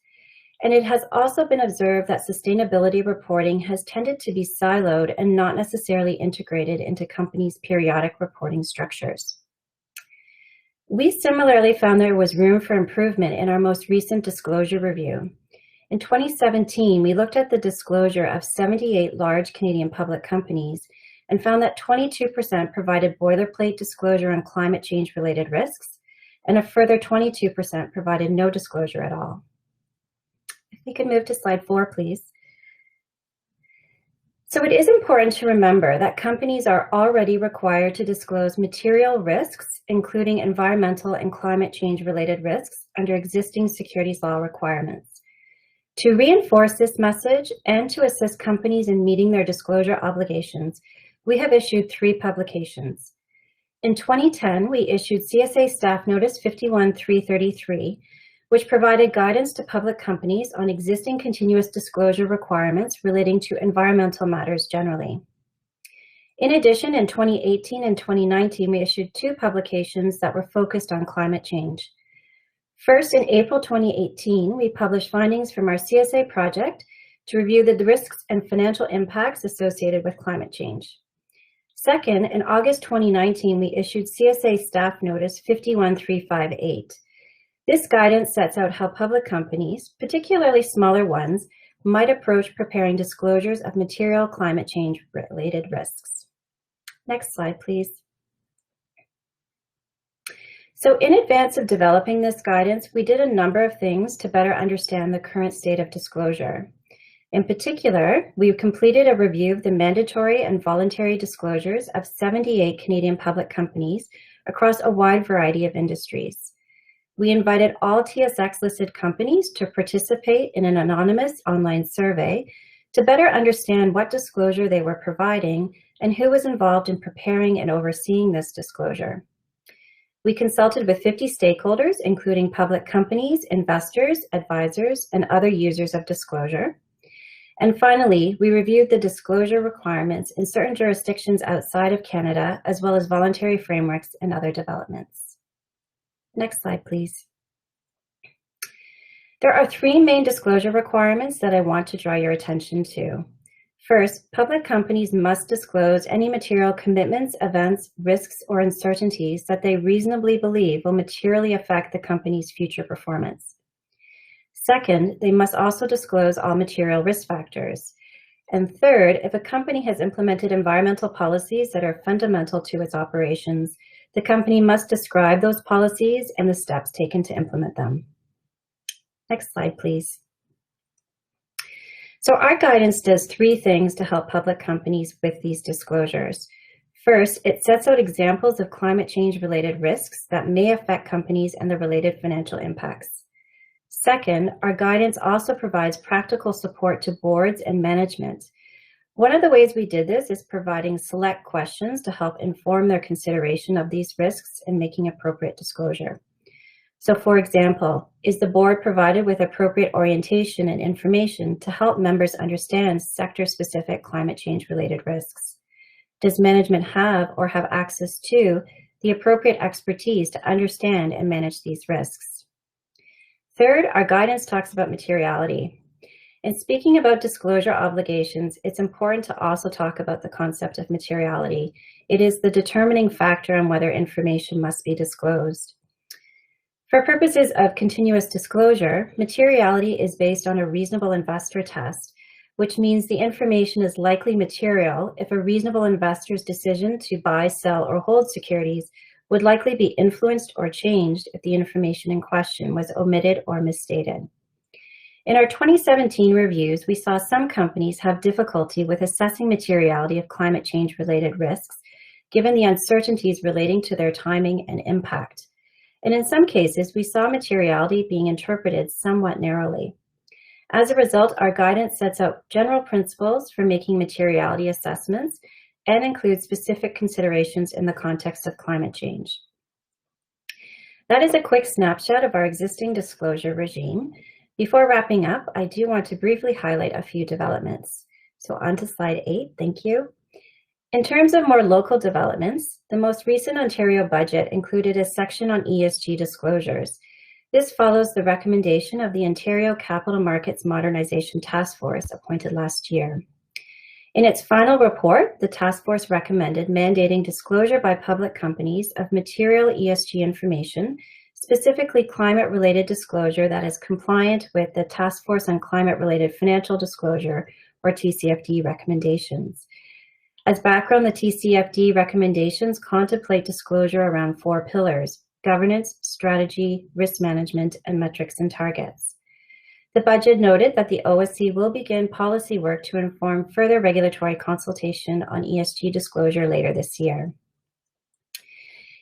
and it has also been observed that sustainability reporting has tended to be siloed and not necessarily integrated into companies' periodic reporting structures. We similarly found there was room for improvement in our most recent disclosure review. In 2017, we looked at the disclosure of 78 large Canadian public companies and found that 22% provided boilerplate disclosure on climate change-related risks, and a further 22% provided no disclosure at all. If we could move to slide 4, please. So it is important to remember that companies are already required to disclose material risks, including environmental and climate change-related risks, under existing securities law requirements. To reinforce this message and to assist companies in meeting their disclosure obligations, we have issued 3 publications. In 2010, we issued CSA Staff Notice 51-333, which provided guidance to public companies on existing continuous disclosure requirements relating to environmental matters generally. In addition, in 2018 and 2019, we issued 2 publications that were focused on climate change. First, in April 2018, we published findings from our CSA project to review the risks and financial impacts associated with climate change. Second, in August 2019, we issued CSA Staff Notice 51358. This guidance sets out how public companies, particularly smaller ones, might approach preparing disclosures of material climate change-related risks. Next slide, please. So in advance of developing this guidance, we did a number of things to better understand the current state of disclosure. In particular, we've completed a review of the mandatory and voluntary disclosures of 78 Canadian public companies across a wide variety of industries. We invited all TSX-listed companies to participate in an anonymous online survey to better understand what disclosure they were providing and who was involved in preparing and overseeing this disclosure. We consulted with 50 stakeholders, including public companies, investors, advisors, and other users of disclosure. And finally, we reviewed the disclosure requirements in certain jurisdictions outside of Canada, as well as voluntary frameworks and other developments. Next slide, please. There are three main disclosure requirements that I want to draw your attention to. First, public companies must disclose any material commitments, events, risks, or uncertainties that they reasonably believe will materially affect the company's future performance. Second, they must also disclose all material risk factors. And third, if a company has implemented environmental policies that are fundamental to its operations, the company must describe those policies and the steps taken to implement them. Next slide, please. So our guidance does three things to help public companies with these disclosures. First, it sets out examples of climate change related risks that may affect companies and the related financial impacts. Second, our guidance also provides practical support to boards and management. One of the ways we did this is providing select questions to help inform their consideration of these risks and making appropriate disclosure. So for example, is the board provided with appropriate orientation and information to help members understand sector-specific climate change-related risks? Does management have or have access to the appropriate expertise to understand and manage these risks? Third, our guidance talks about materiality. In speaking about disclosure obligations, it's important to also talk about the concept of materiality. It is the determining factor on whether information must be disclosed. For purposes of continuous disclosure, materiality is based on a reasonable investor test, which means the information is likely material if a reasonable investor's decision to buy, sell, or hold securities would likely be influenced or changed if the information in question was omitted or misstated. In our 2017 reviews, we saw some companies have difficulty with assessing materiality of climate change-related risks, given the uncertainties relating to their timing and impact. And in some cases, we saw materiality being interpreted somewhat narrowly. As a result, our guidance sets out general principles for making materiality assessments and includes specific considerations in the context of climate change. That is a quick snapshot of our existing disclosure regime. Before wrapping up, I do want to briefly highlight a few developments. So on to slide 8, thank you. In terms of more local developments, the most recent Ontario budget included a section on ESG disclosures. This follows the recommendation of the Ontario Capital Markets Modernization Task Force appointed last year. In its final report, the task force recommended mandating disclosure by public companies of material ESG information, specifically climate-related disclosure that is compliant with the Task Force on Climate-Related Financial Disclosure, or TCFD, recommendations. As background, the TCFD recommendations contemplate disclosure around 4 pillars: governance, strategy, risk management, and metrics and targets. The budget noted that the OSC will begin policy work to inform further regulatory consultation on ESG disclosure later this year.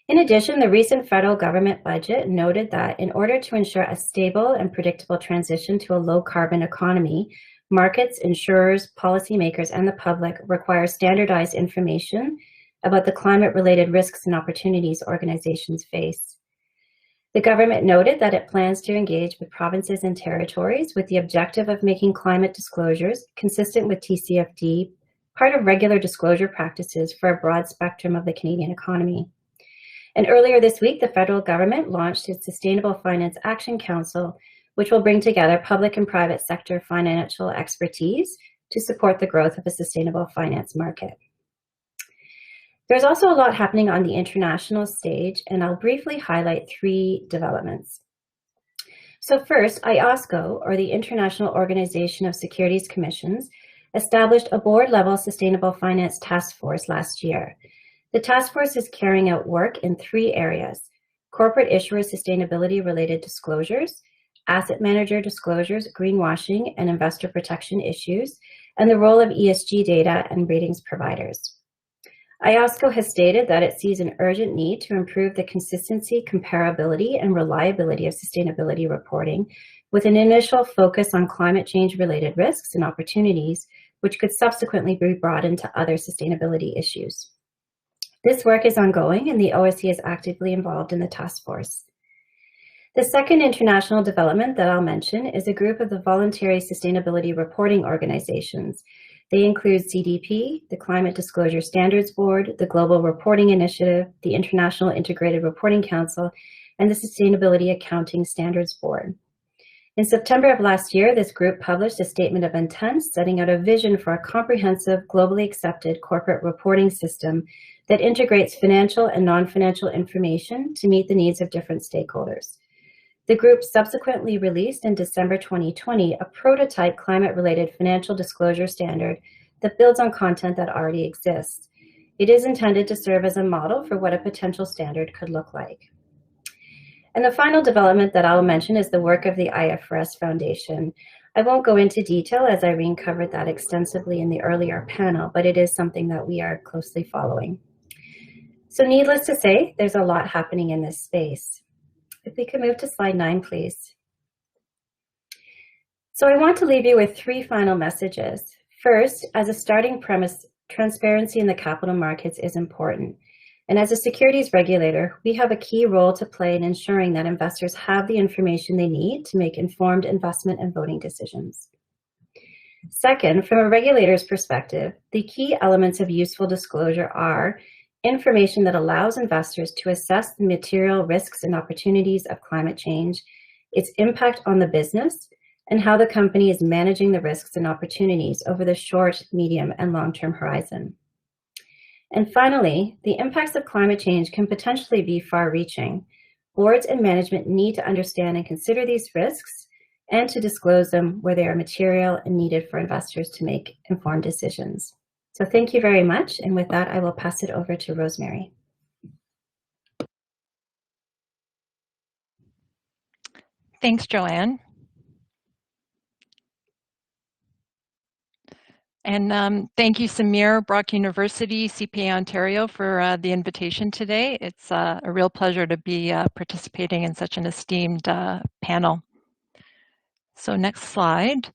In addition, the recent federal government budget noted that in order to ensure a stable and predictable transition to a low-carbon economy, markets, insurers, policymakers, and the public require standardized information about the climate-related risks and opportunities organizations face. The government noted that it plans to engage with provinces and territories with the objective of making climate disclosures consistent with TCFD part of regular disclosure practices for a broad spectrum of the Canadian economy. And earlier this week, the federal government launched its Sustainable Finance Action Council, which will bring together public and private sector financial expertise to support the growth of a sustainable finance market. There's also a lot happening on the international stage, and I'll briefly highlight 3 developments. So first, IOSCO, or the International Organization of Securities Commissions, established a board-level sustainable finance task force last year. The task force is carrying out work in 3 areas: corporate issuer sustainability-related disclosures, asset manager disclosures, greenwashing, and investor protection issues, and the role of ESG data and ratings providers. IOSCO has stated that it sees an urgent need to improve the consistency, comparability, and reliability of sustainability reporting, with an initial focus on climate change-related risks and opportunities, which could subsequently be brought into other sustainability issues. This work is ongoing, and the OSC is actively involved in the task force. The second international development that I'll mention is a group of the voluntary sustainability reporting organizations. They include CDP, the Climate Disclosure Standards Board, the Global Reporting Initiative, the International Integrated Reporting Council, and the Sustainability Accounting Standards Board. In September of last year, this group published a statement of intent setting out a vision for a comprehensive, globally accepted corporate reporting system that integrates financial and non-financial information to meet the needs of different stakeholders. The group subsequently released in December 2020 a prototype climate-related financial disclosure standard that builds on content that already exists. It is intended to serve as a model for what a potential standard could look like. And the final development that I'll mention is the work of the IFRS Foundation. I won't go into detail as Irene covered that extensively in the earlier panel, but it is something that we are closely following. So needless to say, there's a lot happening in this space. If we could move to slide 9, please. So I want to leave you with 3 final messages. First, as a starting premise, transparency in the capital markets is important. And as a securities regulator, we have a key role to play in ensuring that investors have the information they need to make informed investment and voting decisions. Second, from a regulator's perspective, the key elements of useful disclosure are information that allows investors to assess the material risks and opportunities of climate change, its impact on the business, and how the company is managing the risks and opportunities over the short, medium, and long-term horizon. And finally, the impacts of climate change can potentially be far-reaching. Boards and management need to understand and consider these risks and to disclose them where they are material and needed for investors to make informed decisions. So thank you very much. And with that, I will pass it over to Rosemary. Thanks, Joanne. And thank you, Samir, Brock University, CPA Ontario, for the invitation today. It's a real pleasure to be participating in such an esteemed panel. So next slide.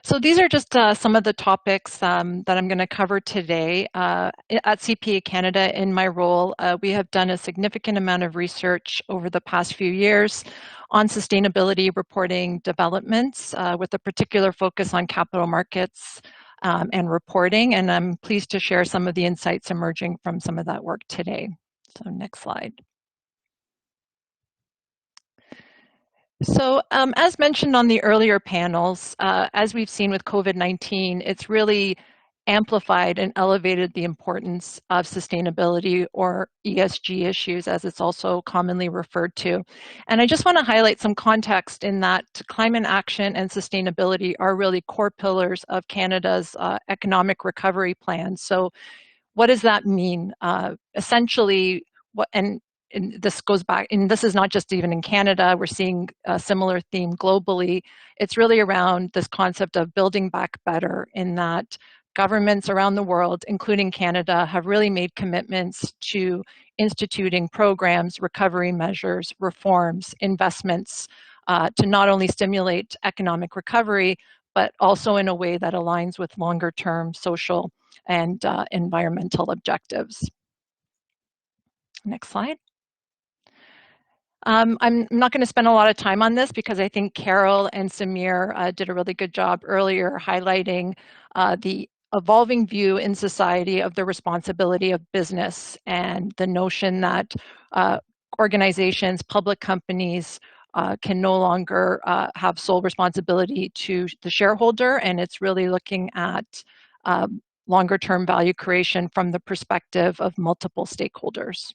So these are just some of the topics that I'm going to cover today. At CPA Canada, in my role, we have done a significant amount of research over the past few years on sustainability reporting developments with a particular focus on capital markets and reporting. And I'm pleased to share some of the insights emerging from some of that work today. So next slide. So as mentioned on the earlier panels, as we've seen with COVID-19, it's really amplified and elevated the importance of sustainability, or ESG issues, as it's also commonly referred to. And I just want to highlight some context in that climate action and sustainability are really core pillars of Canada's economic recovery plan. So what does that mean? Essentially, and this goes back, and this is not just even in Canada, we're seeing a similar theme globally. It's really around this concept of building back better, in that governments around the world, including Canada, have really made commitments to instituting programs, recovery measures, reforms, investments to not only stimulate economic recovery, but also in a way that aligns with longer-term social and environmental objectives. Next slide. I'm not going to spend a lot of time on this because I think Carol and Samir did a really good job earlier highlighting the evolving view in society of the responsibility of business and the notion that organizations, public companies can no longer have sole responsibility to the shareholder, and it's really looking at longer-term value creation from the perspective of multiple stakeholders.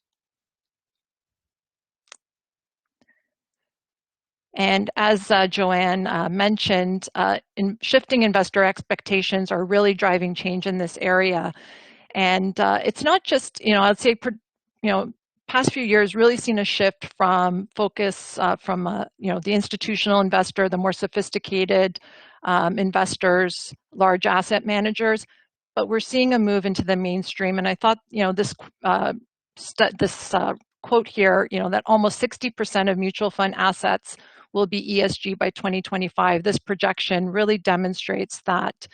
And as Joanne mentioned, shifting investor expectations are really driving change in this area. And it's not just, I'd say, past few years really seen a shift from focus from, the institutional investor, the more sophisticated investors, large asset managers, but we're seeing a move into the mainstream. And I thought, this quote here, that almost 60% of mutual fund assets will be ESG by 2025. This projection really demonstrates that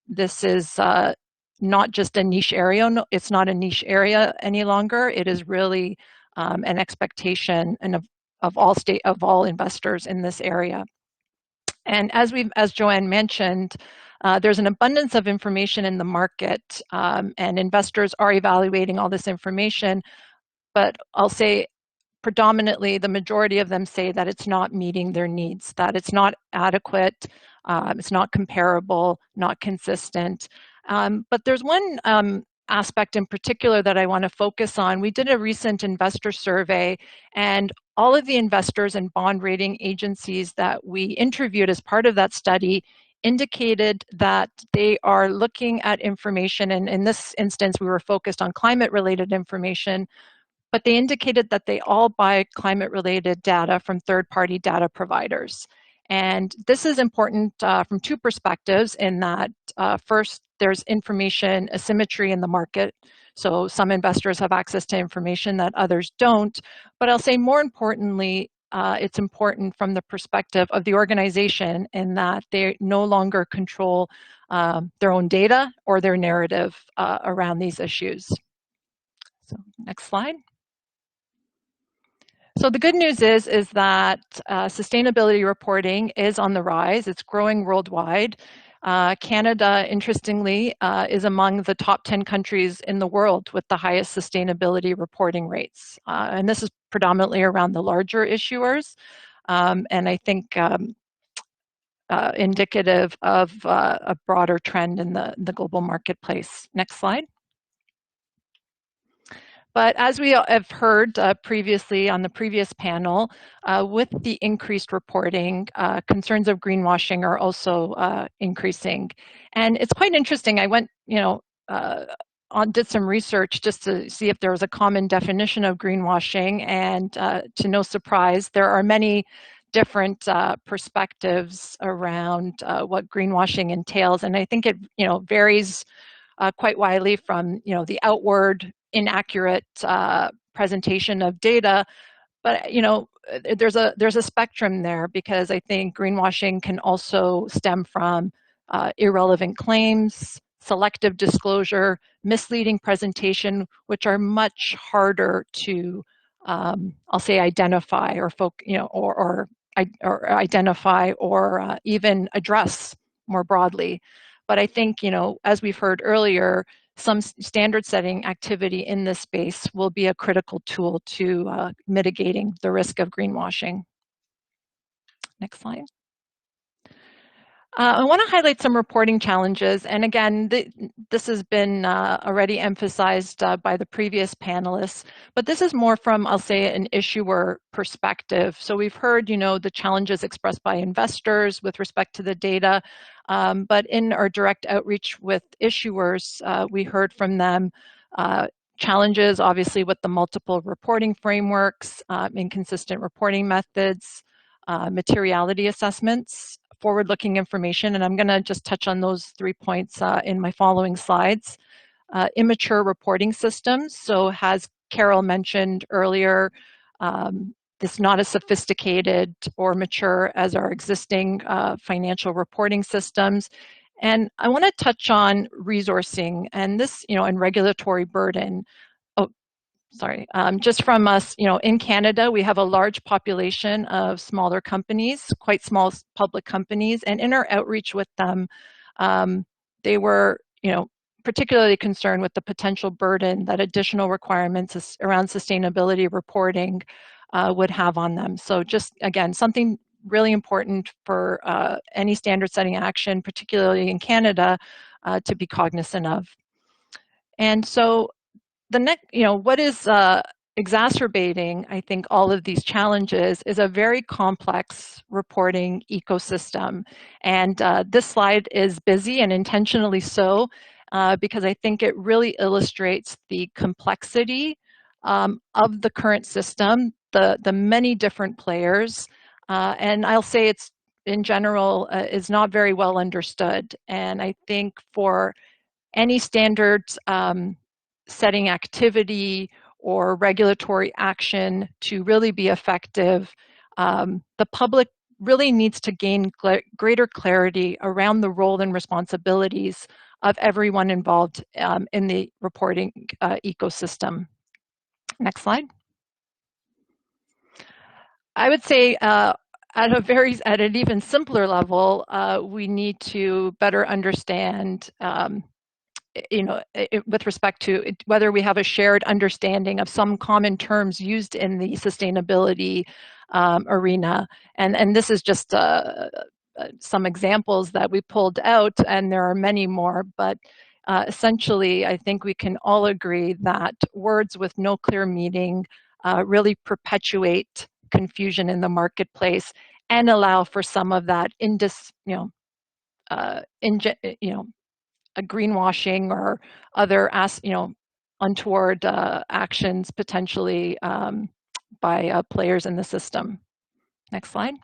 this is not just a niche area. No, it's not a niche area any longer. It is really an expectation and of all investors in this area. And as Joanne mentioned, there's an abundance of information in the market, and investors are evaluating all this information. But I'll say, predominantly, the majority of them say that it's not meeting their needs, that it's not adequate, it's not comparable, not consistent. But there's one aspect in particular that I want to focus on. We did a recent investor survey, and all of the investors and bond rating agencies that we interviewed as part of that study indicated that they are looking at information, and in this instance we were focused on climate-related information, but they indicated that they all buy climate-related data from third-party data providers. And this is important from two perspectives, in that first, there's information asymmetry in the market. So some investors have access to information that others don't. But I'll say more importantly, it's important from the perspective of the organization, in that they no longer control their own data or their narrative around these issues. So next slide. So the good news is that sustainability reporting is on the rise. It's growing worldwide. Canada, interestingly, is among the top 10 countries in the world with the highest sustainability reporting rates. And this is predominantly around the larger issuers. And I think indicative of a broader trend in the global marketplace. Next slide. But as we have heard previously on the previous panel, with the increased reporting, concerns of greenwashing are also increasing. And it's quite interesting. I went, did some research just to see if there was a common definition of greenwashing, and to no surprise, there are many different perspectives around what greenwashing entails. And I think it, varies quite widely from, the outward inaccurate presentation of data, but there's a spectrum there, because I think greenwashing can also stem from irrelevant claims, selective disclosure, misleading presentation, which are much harder to, I'll say, identify or identify or even address more broadly. But I think, as we've heard earlier, some standard setting activity in this space will be a critical tool to mitigating the risk of greenwashing. Next slide. I want to highlight some reporting challenges. And again, this has been already emphasized by the previous panelists, but this is more from, I'll say, an issuer perspective. So we've heard, the challenges expressed by investors with respect to the data, but in our direct outreach with issuers, we heard from them challenges, obviously, with the multiple reporting frameworks, inconsistent reporting methods, materiality assessments, forward-looking information, and I'm going to just touch on those 3 points in my following slides. Immature reporting systems. So as Carol mentioned earlier, it's not as sophisticated or mature as our existing financial reporting systems. And I want to touch on resourcing and this, and regulatory burden. Sorry, just from us, in Canada, we have a large population of smaller companies, quite small public companies, and in our outreach with them, they were, particularly concerned with the potential burden that additional requirements around sustainability reporting would have on them. So just, again, something really important for any standard setting action, particularly in Canada, to be cognizant of. And so, the next, what is exacerbating, I think, all of these challenges is a very complex reporting ecosystem. And this slide is busy, and intentionally so, because I think it really illustrates the complexity of the current system, the many different players, and I'll say it's, in general, is not very well understood. And I think for any standard setting activity or regulatory action to really be effective, the public really needs to gain greater clarity around the role and responsibilities of everyone involved in the reporting ecosystem. Next slide. I would say at an even simpler level, we need to better understand with respect to whether we have a shared understanding of some common terms used in the sustainability arena. And this is just some examples that we pulled out, and there are many more, but essentially, I think we can all agree that words with no clear meaning really perpetuate confusion in the marketplace and allow for some of that a greenwashing or other untoward actions potentially by players in the system. Next slide.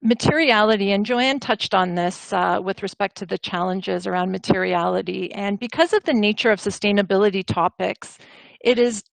Materiality, and Joanne touched on this with respect to the challenges around materiality. And because of the nature of sustainability topics, it is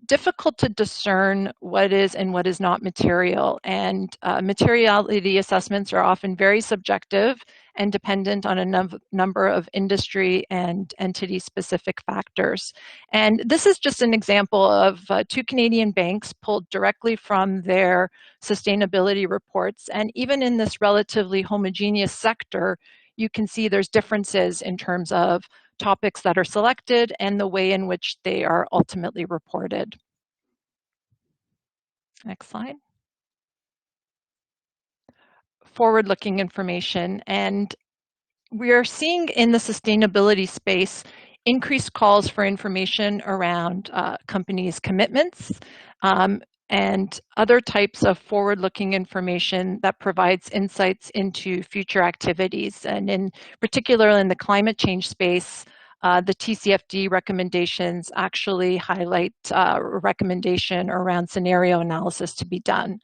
difficult to discern what is and what is not material. And materiality assessments are often very subjective and dependent on a number of industry and entity-specific factors. And this is just an example of 2 Canadian banks pulled directly from their sustainability reports. And even in this relatively homogeneous sector, you can see there's differences in terms of topics that are selected and the way in which they are ultimately reported. Next slide. Forward-looking information, and we are seeing in the sustainability space increased calls for information around companies' commitments and other types of forward-looking information that provides insights into future activities. And in particular in the climate change space, the TCFD recommendations actually highlight a recommendation around scenario analysis to be done.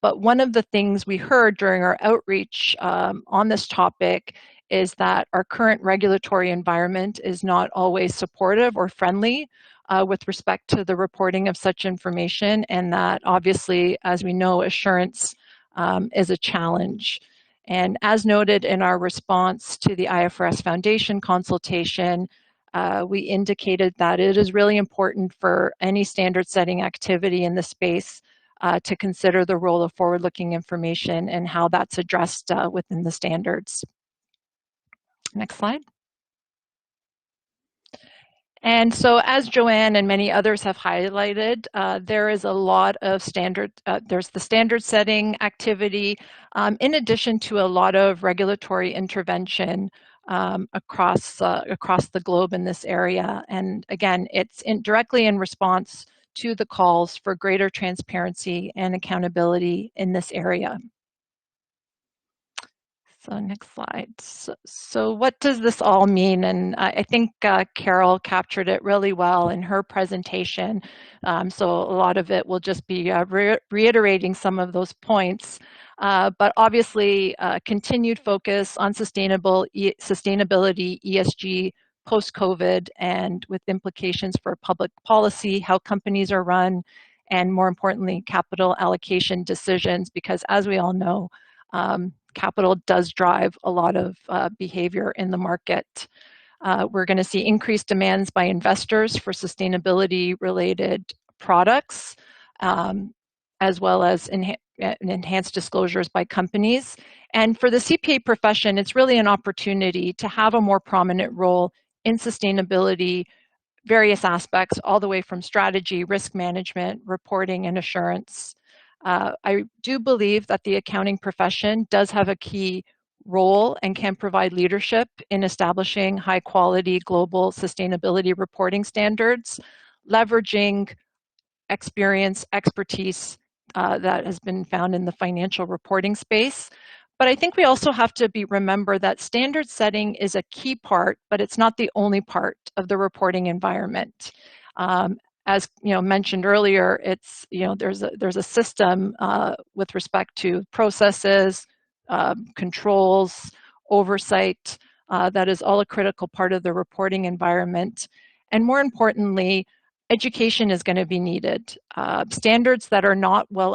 But one of the things we heard during our outreach on this topic is that our current regulatory environment is not always supportive or friendly with respect to the reporting of such information, and that obviously, as we know, assurance is a challenge. And as noted in our response to the IFRS Foundation consultation, we indicated that it is really important for any standard setting activity in the space to consider the role of forward-looking information and how that's addressed within the standards. Next slide. And so as Joanne and many others have highlighted, there is a lot of there's the standard setting activity, in addition to a lot of regulatory intervention across the globe in this area. And again, it's directly in response to the calls for greater transparency and accountability in this area. So next slide. So what does this all mean? And I think Carol captured it really well in her presentation. So a lot of it will just be reiterating some of those points. But obviously, continued focus on sustainability, ESG, post-COVID, and with implications for public policy, how companies are run, and more importantly, capital allocation decisions, because as we all know, capital does drive a lot of behavior in the market. We're going to see increased demands by investors for sustainability-related products, as well as enhanced disclosures by companies. And for the CPA profession, it's really an opportunity to have a more prominent role in sustainability, various aspects, all the way from strategy, risk management, reporting, and assurance. I do believe that the accounting profession does have a key role and can provide leadership in establishing high quality global sustainability reporting standards, leveraging experience, expertise that has been found in the financial reporting space. But I think we also have to remember that standard setting is a key part, but it's not the only part of the reporting environment. As mentioned earlier, it's there's a system with respect to processes, controls, oversight that is all a critical part of the reporting environment. And more importantly, education is going to be needed. Standards that are not well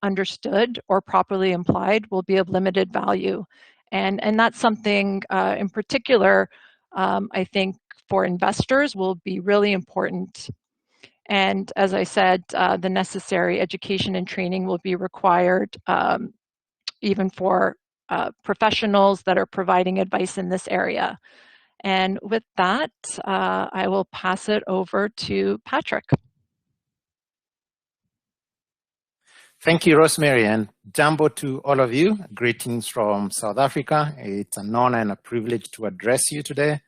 understood or properly applied will be of limited value, and that's something in particular I think for investors will be really important. And as I said, the necessary education and training will be required even for professionals that are providing advice in this area. And with that, I will pass it over to Patrick. Thank you, Rosemary, and jumbo to all of you. Greetings from South Africa. It's an honor and a privilege to address you today.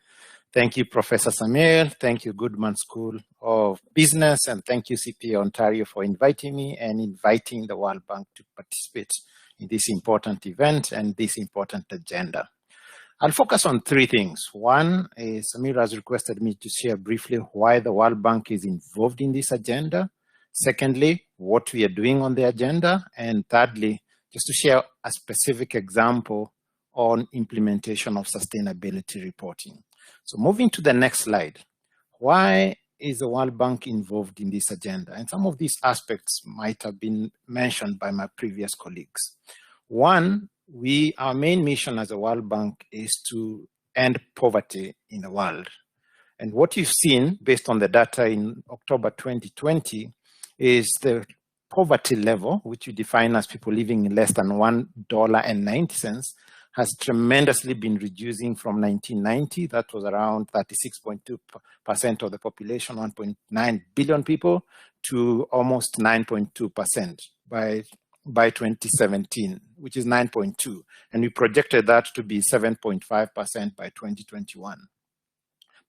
Thank you, Professor Samuel. Thank you, Goodman School of Business, and thank you, CPA Ontario, for inviting me and inviting the World Bank to participate in this important event and this important agenda. I'll focus on three things. One is Samir has requested me to share briefly why the World Bank is involved in this agenda. Secondly, what we are doing on the agenda. And thirdly, just to share a specific example on implementation of sustainability reporting. So moving to the next slide, why is the World Bank involved in this agenda? And some of these aspects might have been mentioned by my previous colleagues. One, our main mission as a World Bank is to end poverty in the world. And what you've seen based on the data in October 2020 is the poverty level, which we define as people living in less than $1.90, has tremendously been reducing from 1990. That was around 36.2% of the population, 1.9 billion people, to almost 9.2% by 2017, which is 9.2. And we projected that to be 7.5% by 2021.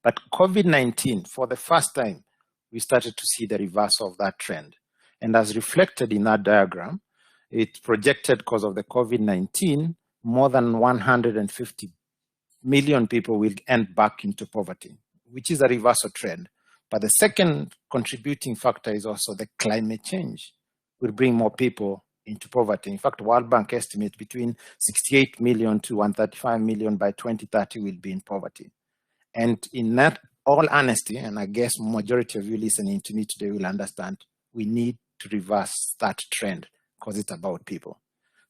But COVID-19, for the first time, we started to see the reverse of that trend. And as reflected in that diagram, it projected because of the COVID-19, more than 150 million people will end back into poverty, which is a reversal trend. But the second contributing factor is also the climate change will bring more people into poverty. In fact, World Bank estimates between 68 million to 135 million by 2030 will be in poverty. And in that all honesty, and I guess majority of you listening to me today will understand, we need to reverse that trend because it's about people.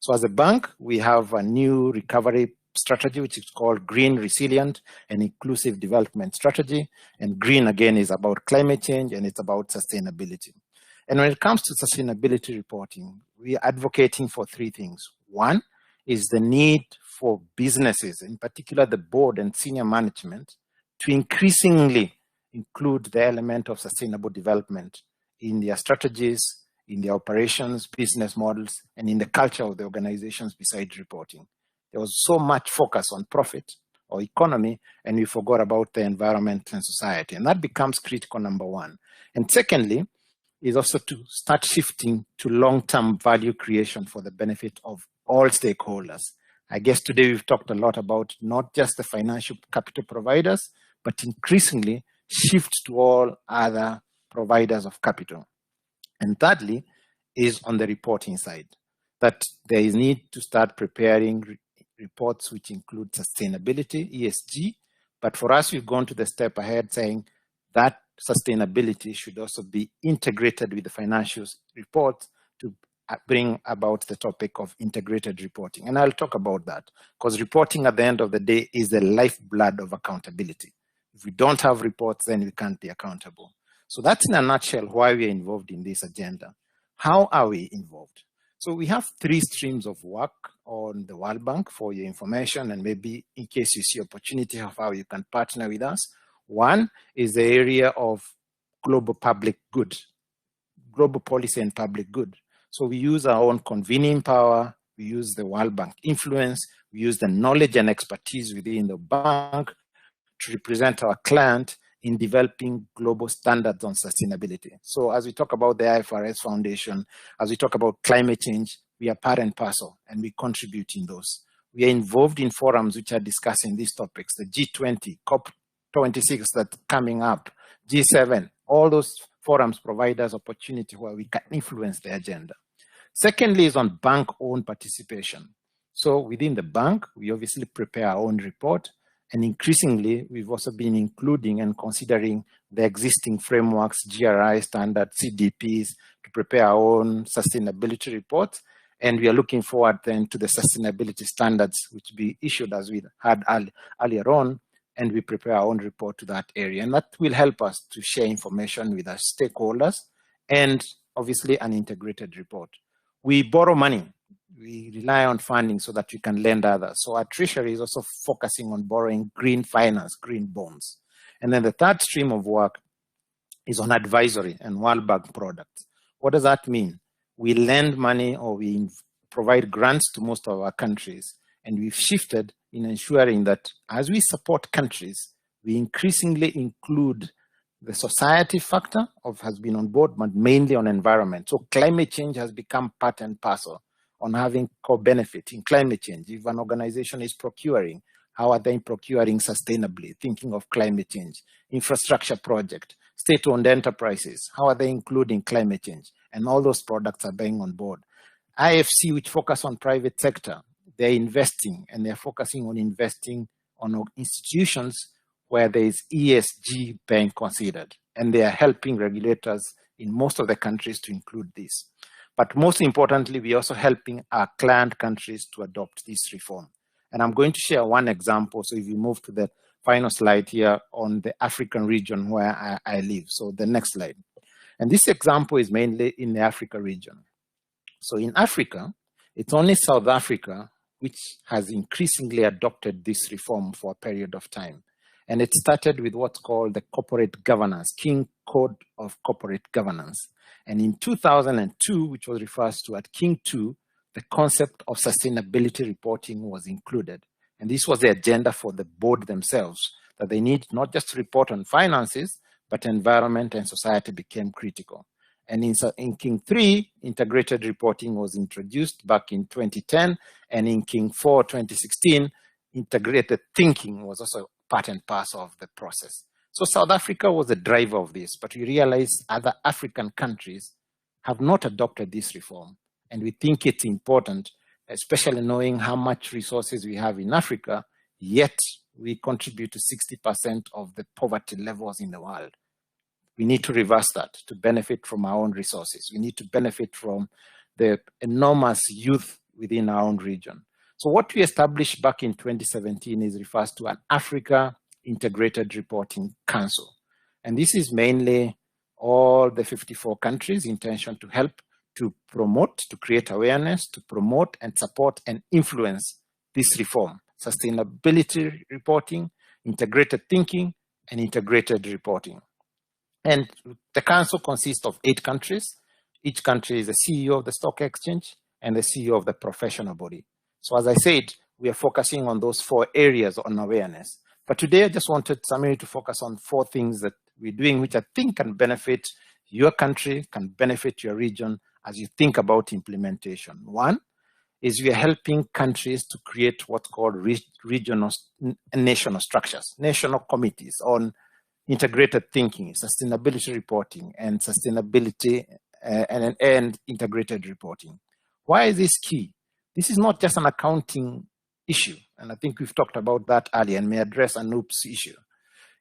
So as a bank, we have a new recovery strategy, which is called Green, Resilient, and Inclusive Development Strategy. And green, again, is about climate change, and it's about sustainability. And when it comes to sustainability reporting, we are advocating for three things. One is the need for businesses, in particular the board and senior management, to increasingly include the element of sustainable development in their strategies, in their operations, business models, and in the culture of the organizations besides reporting. There was so much focus on profit or economy, and we forgot about the environment and society. And that becomes critical, number one. And secondly, is also to start shifting to long-term value creation for the benefit of all stakeholders. I guess today we've talked a lot about not just the financial capital providers, but increasingly shift to all other providers of capital. And thirdly is on the reporting side, that there is need to start preparing reports which include sustainability, ESG, but for us, we've gone to the step ahead saying that sustainability should also be integrated with the financial reports to bring about the topic of integrated reporting. And I'll talk about that because reporting at the end of the day is the lifeblood of accountability. If we don't have reports, then we can't be accountable. So that's in a nutshell why we are involved in this agenda. How are we involved? So we have three streams of work on the World Bank for your information, and maybe in case you see opportunity of how you can partner with us. One is the area of global public good, global policy and public good. So we use our own convening power, we use the World Bank influence, we use the knowledge and expertise within the bank to represent our client in developing global standards on sustainability. So as we talk about the IFRS Foundation, as we talk about climate change, we are part and parcel, and we contribute in those. We are involved in forums which are discussing these topics, the G20, COP26 that's coming up, G7, all those forums provide us opportunity where we can influence the agenda. Secondly is on bank-owned participation. So within the bank, we obviously prepare our own report, and increasingly, we've also been including and considering the existing frameworks, GRI standards, CDPs, to prepare our own sustainability reports. And we are looking forward then to the sustainability standards, which will be issued as we had earlier on, and we prepare our own report to that area. And that will help us to share information with our stakeholders and obviously an integrated report. We borrow money. We rely on funding so that we can lend others. So our treasury is also focusing on borrowing green finance, green bonds. And then the third stream of work is on advisory and World Bank products. What does that mean? We lend money or we provide grants to most of our countries, and we've shifted in ensuring that as we support countries, we increasingly include the society factor has been on board, but mainly on environment. So climate change has become part and parcel on having co-benefit in climate change. If an organization is procuring, how are they procuring sustainably, thinking of climate change? Infrastructure project, state-owned enterprises, how are they including climate change? And all those products are being on board. IFC, which focus on private sector, they're investing, and they're focusing on investing on institutions where there is ESG being considered. And they are helping regulators in most of the countries to include this. But most importantly, we're also helping our client countries to adopt this reform. And I'm going to share one example. So if you move to the final slide here on the African region where I live. So the next slide. And this example is mainly in the Africa region. So in Africa, it's only South Africa which has increasingly adopted this reform for a period of time. And it started with what's called the corporate governance, King Code of Corporate Governance. And in 2002, which was referred to as King 2, the concept of sustainability reporting was included. And this was the agenda for the board themselves, that they need not just to report on finances, but environment and society became critical. And in King 3, integrated reporting was introduced back in 2010. And in King 4, 2016, integrated thinking was also part and parcel of the process. So South Africa was the driver of this, but we realized other African countries have not adopted this reform. And we think it's important, especially knowing how much resources we have in Africa, yet we contribute to 60% of the poverty levels in the world. We need to reverse that to benefit from our own resources. We need to benefit from the enormous youth within our own region. So what we established back in 2017 is refers to an Africa Integrated Reporting Council. And this is mainly all the 54 countries' intention to help to promote, to create awareness, to promote and support and influence this reform. Sustainability reporting, integrated thinking, and integrated reporting. And the council consists of 8 countries. Each country is the CEO of the stock exchange and the CEO of the professional body. So as I said, we are focusing on those 4 areas on awareness. But today I just wanted somebody to focus on 4 things that we're doing, which I think can benefit your country, can benefit your region as you think about implementation. One is we are helping countries to create what's called regional national structures, national committees on integrated thinking, sustainability reporting, and sustainability and integrated reporting. Why is this key? This is not just an accounting issue, and I think we've talked about that earlier and may address Anup's issue,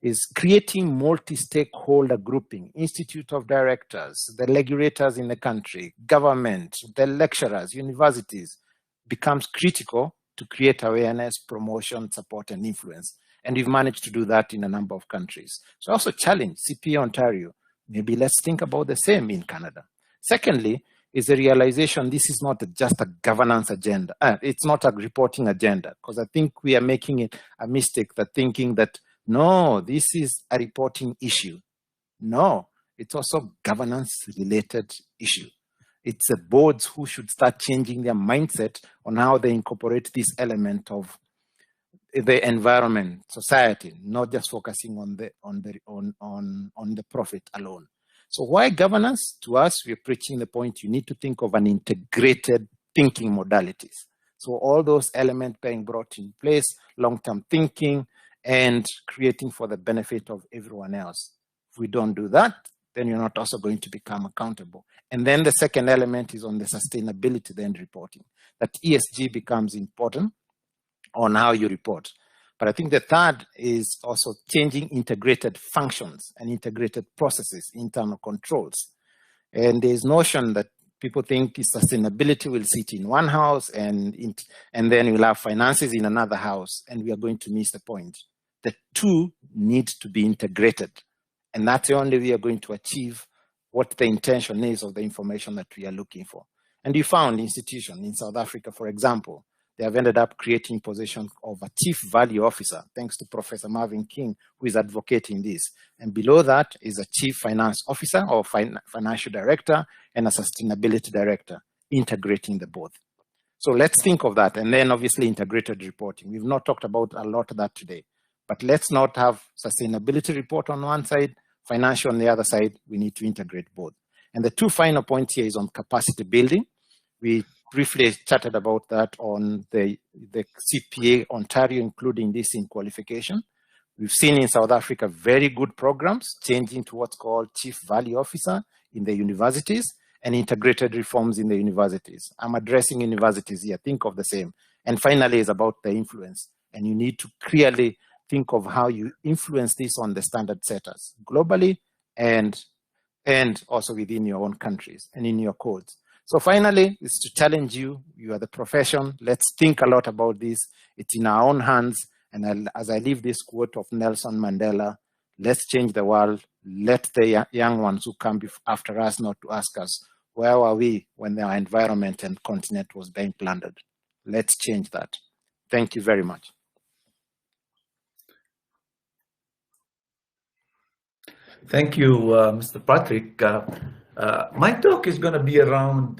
is creating multi-stakeholder grouping, institute of directors, the regulators in the country, government, the lecturers, universities, becomes critical to create awareness, promotion, support, and influence. And we've managed to do that in a number of countries. So also challenge CPA Ontario. Maybe let's think about the same in Canada. Secondly, is the realization this is not just a governance agenda. It's not a reporting agenda, because I think we are making it a mistake that thinking that, no, this is a reporting issue. No, it's also governance-related issue. It's the boards who should start changing their mindset on how they incorporate this element of the environment, society, not just focusing on the profit alone. So why governance? To us, we're preaching the point you need to think of an integrated thinking modalities. So all those elements being brought in place, long-term thinking, and creating for the benefit of everyone else. If we don't do that, then you're not also going to become accountable. And then the second element is on the sustainability, then reporting. That ESG becomes important on how you report. But I think the third is also changing integrated functions and integrated processes, internal controls. And there's notion that people think sustainability will sit in one house and then we'll have finances in another house, and we are going to miss the point. The two need to be integrated. And that's the only way we are going to achieve what the intention is of the information that we are looking for. And you found institutions in South Africa, for example, they have ended up creating position of a chief value officer, thanks to Professor Marvin King, who is advocating this. And below that is a chief finance officer or financial director and a sustainability director, integrating the both. So let's think of that. And then obviously integrated reporting. We've not talked about a lot of that today, but let's not have sustainability report on one side, financial on the other side. We need to integrate both. And the two final points here is on capacity building. We briefly chatted about that on the CPA Ontario, including this in qualification. We've seen in South Africa very good programs changing to what's called chief value officer in the universities and integrated reforms in the universities. I'm addressing universities here, think of the same. And finally is about the influence. And you need to clearly think of how you influence this on the standard setters globally and also within your own countries and in your codes. So finally, is to challenge you. You are the profession. Let's think a lot about this. It's in our own hands. And as I leave this quote of Nelson Mandela, let's change the world. Let the young ones who come after us not to ask us, where were we when our environment and continent was being plundered? Let's change that. Thank you very much. Thank you, Mr. Patrick. My talk is going to be around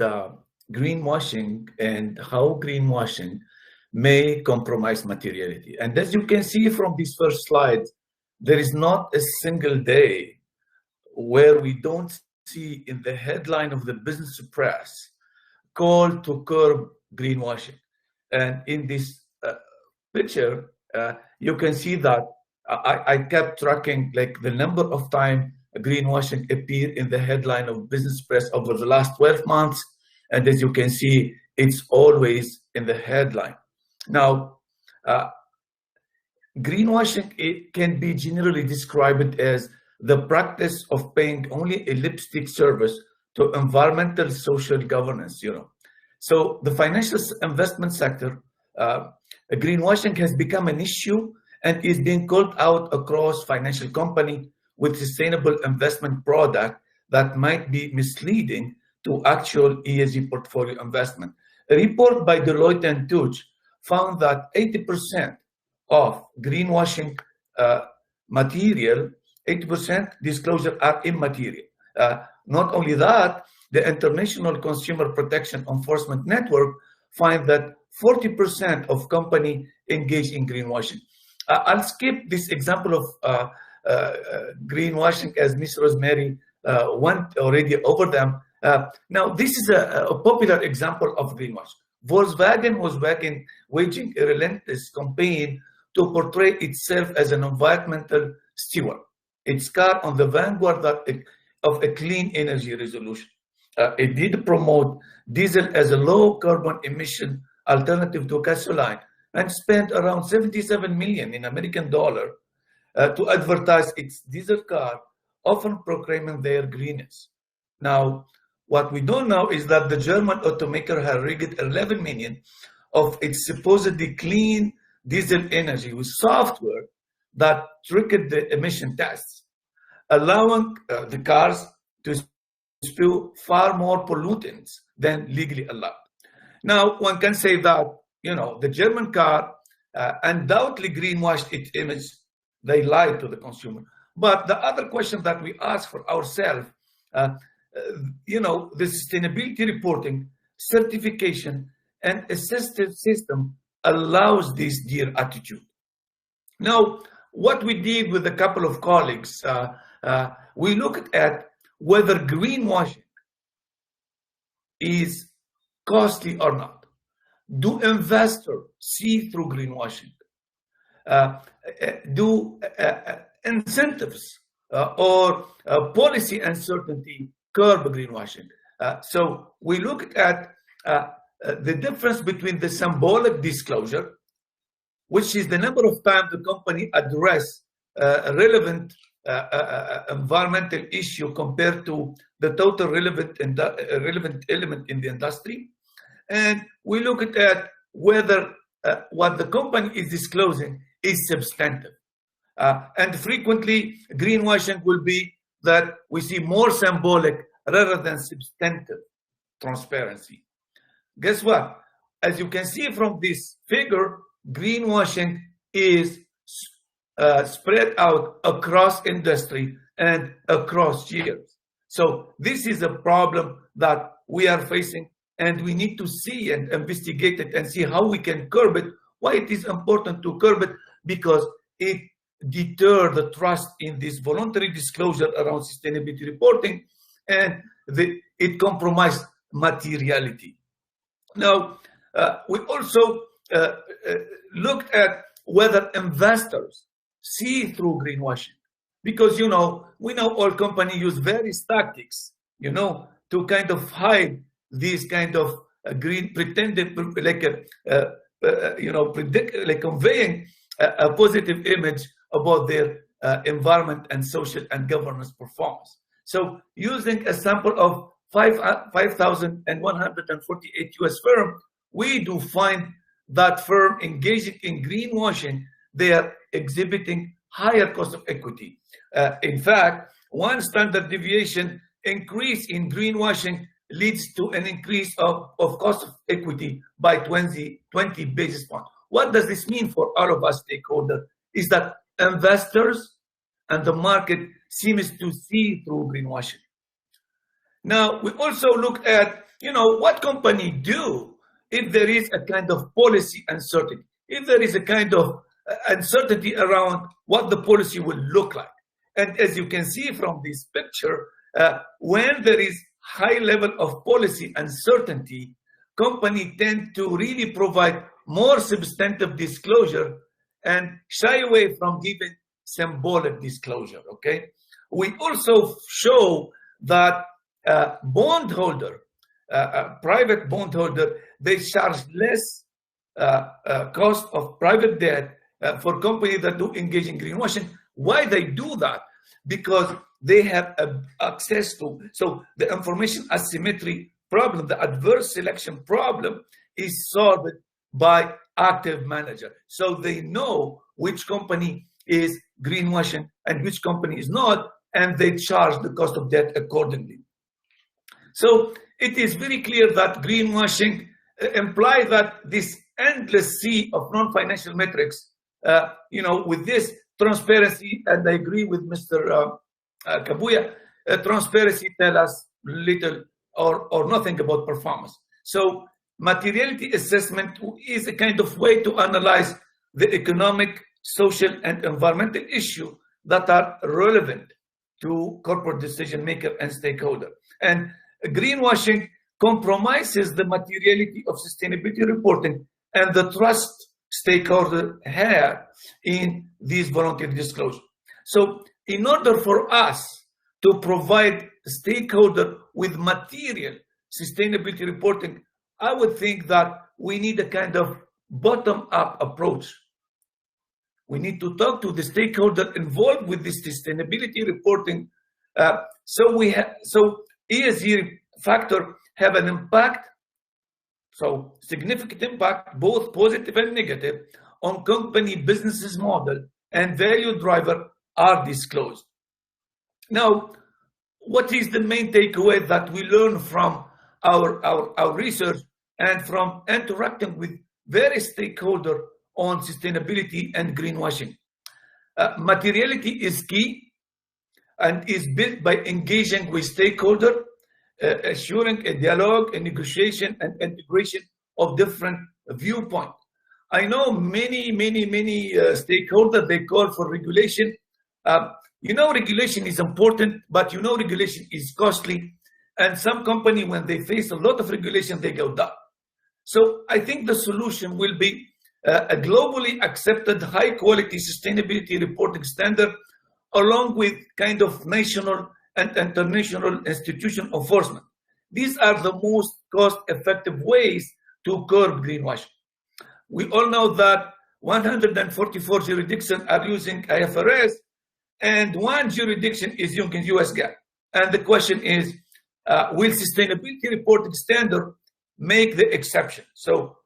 greenwashing and how greenwashing may compromise materiality. And as you can see from this first slide, there is not a single day where we don't see in the headline of the business press call to curb greenwashing. And in this picture, you can see that I kept tracking like the number of times greenwashing appeared in the headline of business press over the last 12 months. And as you can see, it's always in the headline. Now, greenwashing, it can be generally described as the practice of paying only a lipstick service to environmental social governance, So the financial investment sector, greenwashing has become an issue and is being called out across financial company with sustainable investment product that might be misleading to actual ESG portfolio investment. A report by Deloitte and Touche found that 80% of greenwashing material, 80% disclosure are immaterial. Not only that, the International Consumer Protection Enforcement Network find that 40% of companies engage in greenwashing. I'll skip this example of greenwashing as Ms. Rosemary went already over them. Now, this is a popular example of greenwashing. Volkswagen was waging a relentless campaign to portray itself as an environmental steward. Its car on the vanguard of a clean energy resolution. It did promote diesel as a low carbon emission alternative to gasoline and spent around $77 million in American dollar to advertise its diesel car, often proclaiming their greenness. Now, what we don't know is that the German automaker had rigged 11 million of its supposedly clean diesel energy with software that tricked the emission tests, allowing the cars to spew far more pollutants than legally allowed. Now, one can say that, the German car undoubtedly greenwashed its image. They lied to the consumer. But the other question that we ask for ourselves, the sustainability reporting, certification, and assistive system allows this dear attitude. Now, what we did with a couple of colleagues, we looked at whether greenwashing is costly or not. Do investors see through greenwashing? Do incentives or policy uncertainty curb greenwashing? So we looked at the difference between the symbolic disclosure, which is the number of times the company address a relevant environmental issue compared to the total relevant element in the industry. And we looked at whether what the company is disclosing is substantive. And frequently, greenwashing will be that we see more symbolic rather than substantive transparency. guess what? As you can see from this figure, greenwashing is spread out across industry and across years. So this is a problem that we are facing, and we need to see and investigate it and see how we can curb it. Why it is important to curb it? Because it deters the trust in this voluntary disclosure around sustainability reporting, and it compromises materiality. Now, we also looked at whether investors see through greenwashing, because we know all companies use various tactics, to kind of hide these kind of green pretended, like conveying a positive image about their environment and social and governance performance. So, using a sample of 5,148 US firms, we do find that firm engaging in greenwashing, they are exhibiting higher cost of equity. In fact, one standard deviation increase in greenwashing leads to an increase of cost of equity by 20 basis points. What does this mean for all of us stakeholders? Is that investors and the market seems to see through greenwashing. Now, we also looked at, what company do if there is a kind of policy uncertainty, if there is a kind of uncertainty around what the policy will look like. And as you can see from this picture, when there is high level of policy uncertainty, companies tend to really provide more substantive disclosure and shy away from giving symbolic disclosure, okay? We also show that bondholder, private bondholder, they charge less cost of private debt for companies that do engage in greenwashing. Why they do that? Because they have access to, so the information asymmetry problem, the adverse selection problem is solved by active manager. So they know which company is greenwashing and which company is not, and they charge the cost of debt accordingly. So it is very clear that greenwashing implies that this endless sea of non-financial metrics, with this transparency, and I agree with Mr. Kabuya, transparency tells us little or nothing about performance. So materiality assessment is a kind of way to analyze the economic, social, and environmental issues that are relevant to corporate decision maker and stakeholder. And greenwashing compromises the materiality of sustainability reporting and the trust stakeholder have in these voluntary disclosure. So in order for us to provide stakeholder with material sustainability reporting, I would think that we need a kind of bottom-up approach. We need to talk to the stakeholder involved with this sustainability reporting. So ESG factor have an impact, so significant impact, both positive and negative, on company businesses model and value driver are disclosed. Now, what is the main takeaway that we learn from our research and from interacting with various stakeholders on sustainability and greenwashing? Materiality is key and is built by engaging with stakeholders, assuring a dialogue, a negotiation, and integration of different viewpoints. I know many stakeholders, they call for regulation. Regulation is important, but regulation is costly. And some companies, when they face a lot of regulation, they go down. So I think the solution will be a globally accepted high-quality sustainability reporting standard, along with kind of national and international institution enforcement. These are the most cost-effective ways to curb greenwashing. We all know that 144 jurisdictions are using IFRS, and one jurisdiction is using US GAAP. And the question is, will sustainability reporting standard make the exception? So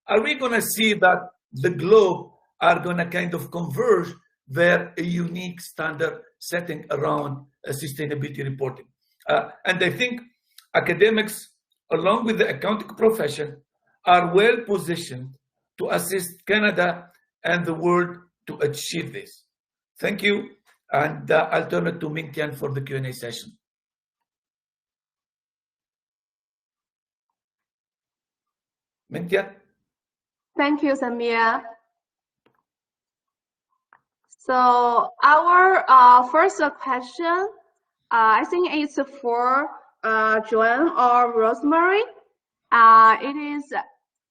are we going to see that the globe are going to kind of converge their unique standard setting around sustainability reporting? And I think academics along with the accounting profession, are well positioned to assist Canada and the world to achieve this. Thank you, and I'll turn it to Mingtian for the Q&A session. Mingtian? Thank you, Samir. So our first question, I think it's for Joanne or Rosemary. It is,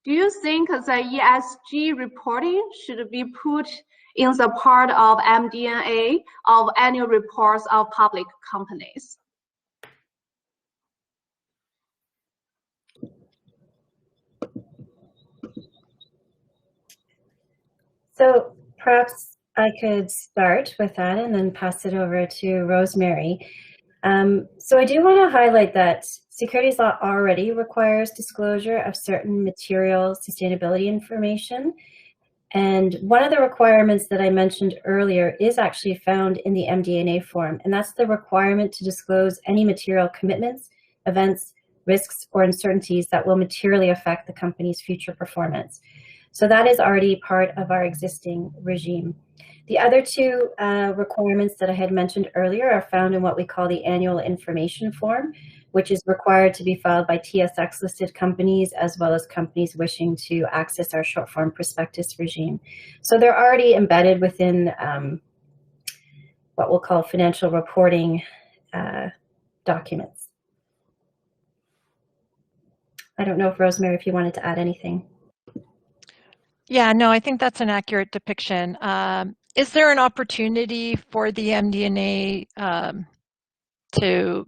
do you think the ESG reporting should be put in the part of MD&A of annual reports of public companies? So perhaps I could start with that and then pass it over to Rosemary. So I do want to highlight that securities law already requires disclosure of certain material sustainability information. And one of the requirements that I mentioned earlier is actually found in the MD&A form, and that's the requirement to disclose any material commitments, events, risks, or uncertainties that will materially affect the company's future performance. So that is already part of our existing regime. The other two requirements that I had mentioned earlier are found in what we call the annual information form, which is required to be filed by TSX listed companies as well as companies wishing to access our short form prospectus regime. So they're already embedded within what we'll call financial reporting documents. I don't know if Rosemary, if you wanted to add anything. Yeah, no, I think that's an accurate depiction. Is there an opportunity for the MD&A to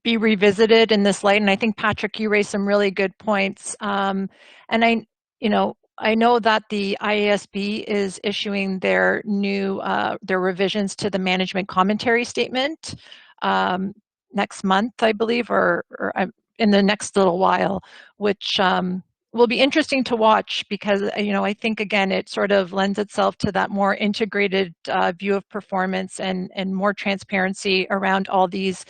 be revisited in this light? And I think, Patrick, you raised some really good points. And I know that the IASB is issuing their new their revisions to the management commentary statement next month, I believe, or in the next little while, which will be interesting to watch because, I think, again, it sort of lends itself to that more integrated view of performance and more transparency around all these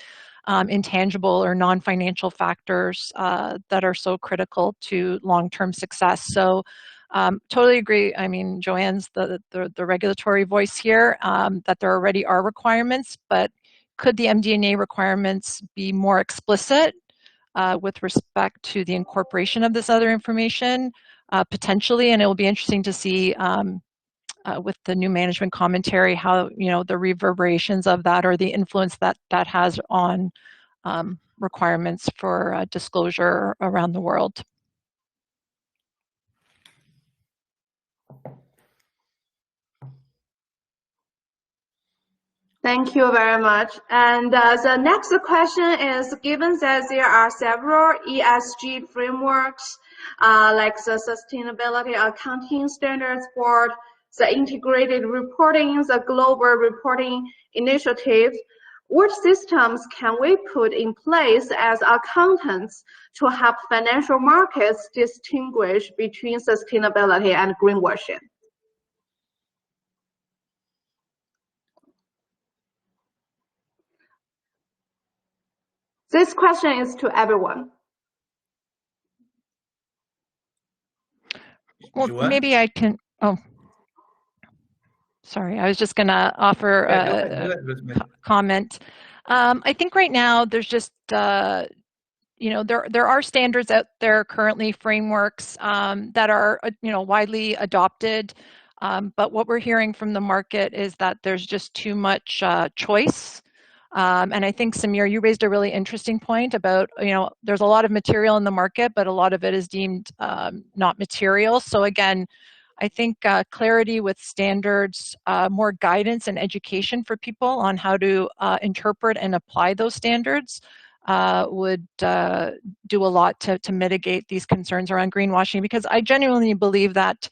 intangible or non-financial factors that are so critical to long-term success. So totally agree. I mean, Joanne's the regulatory voice here, that there already are requirements, but could the MD&A requirements be more explicit with respect to the incorporation of this other information? Potentially, and it will be interesting to see with the new management commentary how the reverberations of that or the influence that that has on requirements for disclosure around the world. Thank you very much. And the next question is, given that there are several ESG frameworks, like the Sustainability Accounting Standards Board, the Integrated Reporting, the Global Reporting Initiative, what systems can we put in place as accountants to help financial markets distinguish between sustainability and greenwashing? This question is to everyone. Well, maybe I can, sorry, I was just going to offer a comment. I think right now there's just, there are standards out there currently, frameworks that are, widely adopted. But what we're hearing from the market is that there's just too much choice. And I think, Samir, you raised a really interesting point about, there's a lot of material in the market, but a lot of it is deemed not material. So again, I think clarity with standards, more guidance and education for people on how to interpret and apply those standards would do a lot to mitigate these concerns around greenwashing, because I genuinely believe that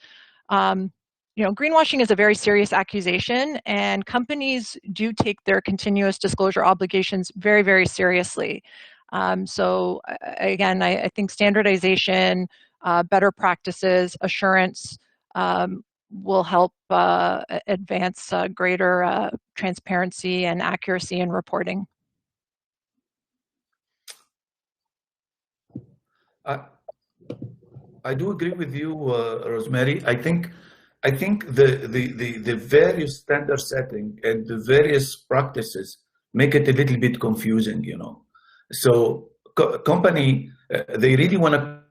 greenwashing is a very serious accusation, and companies do take their continuous disclosure obligations very, very seriously. So again, I think standardization, better practices, assurance will help advance greater transparency and accuracy in reporting. I do agree with you, Rosemary. I think the various standard setting and the various practices make it a little bit confusing, you know. So company, they really want to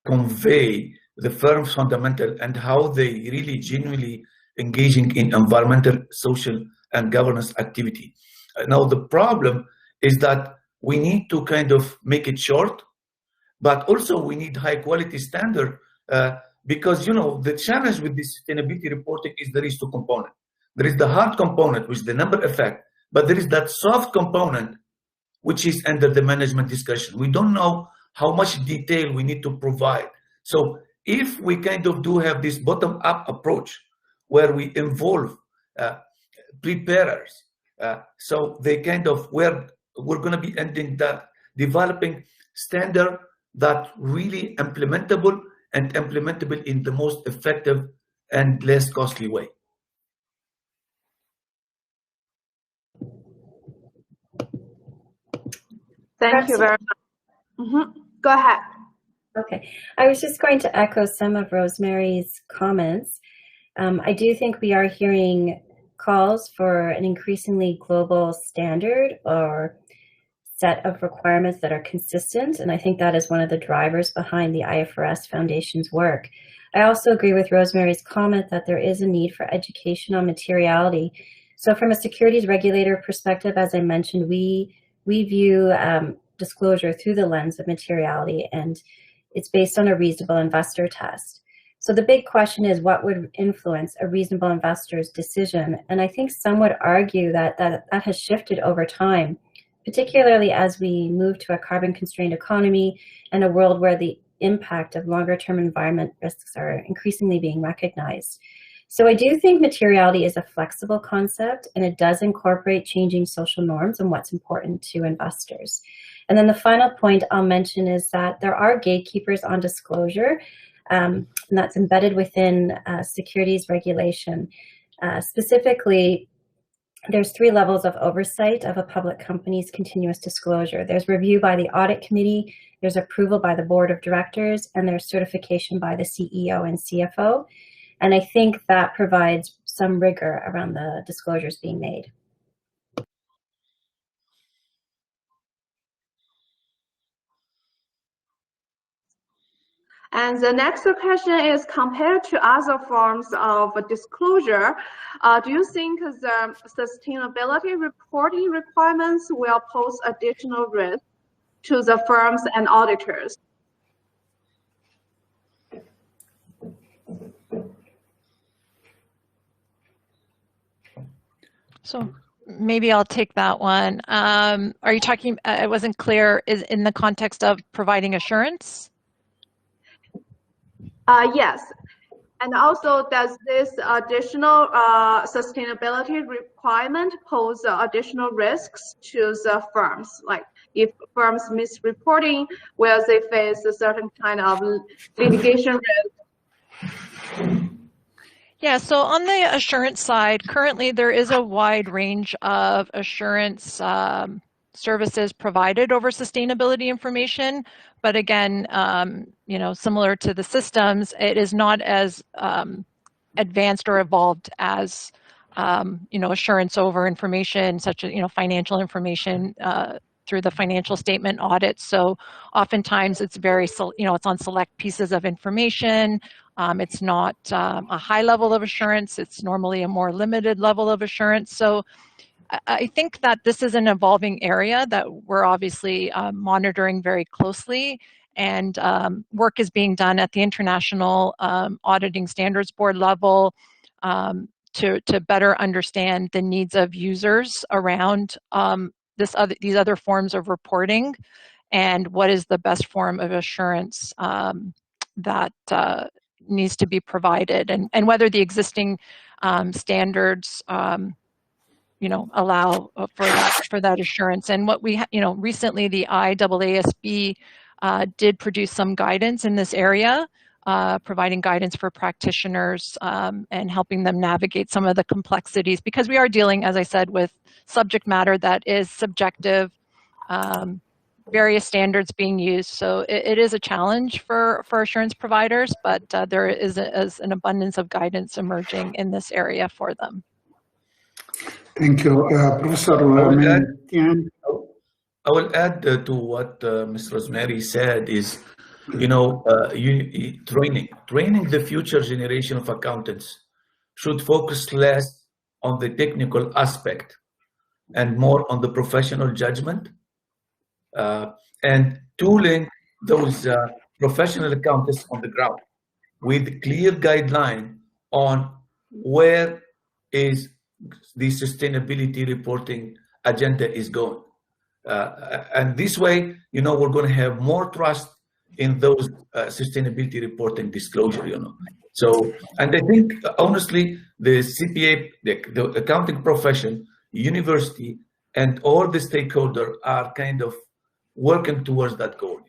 convey the firm's fundamental and how they really genuinely engaging in environmental, social, and governance activity. Now, the problem is that we need to kind of make it short, but also we need high quality standard because, you know, the challenge with this sustainability reporting is there is two components. There is the hard component, which is the number effect, but there is that soft component, which is under the management discussion. We don't know how much detail we need to provide. So if we kind of do have this bottom-up approach where we involve preparers, so they kind of, we're going to be ending that developing standard that really implementable and implementable in the most effective and less costly way. Thank you very much. Go ahead. Okay, I was just going to echo some of Rosemary's comments. I do think we are hearing calls for an increasingly global standard or set of requirements that are consistent, and I think that is one of the drivers behind the IFRS Foundation's work. I also agree with Rosemary's comment that there is a need for education on materiality. So from a securities regulator perspective, as I mentioned, we view disclosure through the lens of materiality, and it's based on a reasonable investor test. So the big question is, what would influence a reasonable investor's decision? And I think some would argue that that has shifted over time, particularly as we move to a carbon-constrained economy and a world where the impact of longer-term environment risks are increasingly being recognized. So I do think materiality is a flexible concept, and it does incorporate changing social norms and what's important to investors. And then the final point I'll mention is that there are gatekeepers on disclosure, and that's embedded within securities regulation. Specifically, there's 3 levels of oversight of a public company's continuous disclosure. There's review by the audit committee, there's approval by the board of directors, and there's certification by the CEO and CFO. And I think that provides some rigor around the disclosures being made. And the next question is, compared to other forms of disclosure, do you think the sustainability reporting requirements will pose additional risk to the firms and auditors? So maybe I'll take that one. Are you talking, it wasn't clear, is in the context of providing assurance? Yes. And also, does this additional sustainability requirement pose additional risks to the firms? Like, if firms miss reporting, will they face a certain kind of litigation risk? Yeah, so on the assurance side, currently there is a wide range of assurance services provided over sustainability information. But again, you know, similar to the systems, it is not as advanced or evolved as, you know, assurance over information, such as, you know, financial information through the financial statement audit. So oftentimes it's very, you know, it's on select pieces of information. It's not a high level of assurance. It's normally a more limited level of assurance. So I think that this is an evolving area that we're obviously monitoring very closely, and work is being done at the International Auditing Standards Board level to better understand the needs of users around these other forms of reporting, and what is the best form of assurance that needs to be provided, and whether the existing standards you know, allow for that assurance. And what we, you know, recently the IAASB did produce some guidance in this area, providing guidance for practitioners and helping them navigate some of the complexities, because we are dealing, as I said, with subject matter that is subjective, various standards being used. So it is a challenge for assurance providers, but there is an abundance of guidance emerging in this area for them. Thank you. Professor Mentian. I will add to what Ms. Rosemary said is, training the future generation of accountants should focus less on the technical aspect and more on the professional judgment, and tooling those professional accountants on the ground with clear guideline on where is the sustainability reporting agenda is going. And this way, we're going to have more trust in those sustainability reporting disclosure, So, and I think, honestly, the CPA, the accounting profession, university, and all the stakeholders are kind of working towards that goal.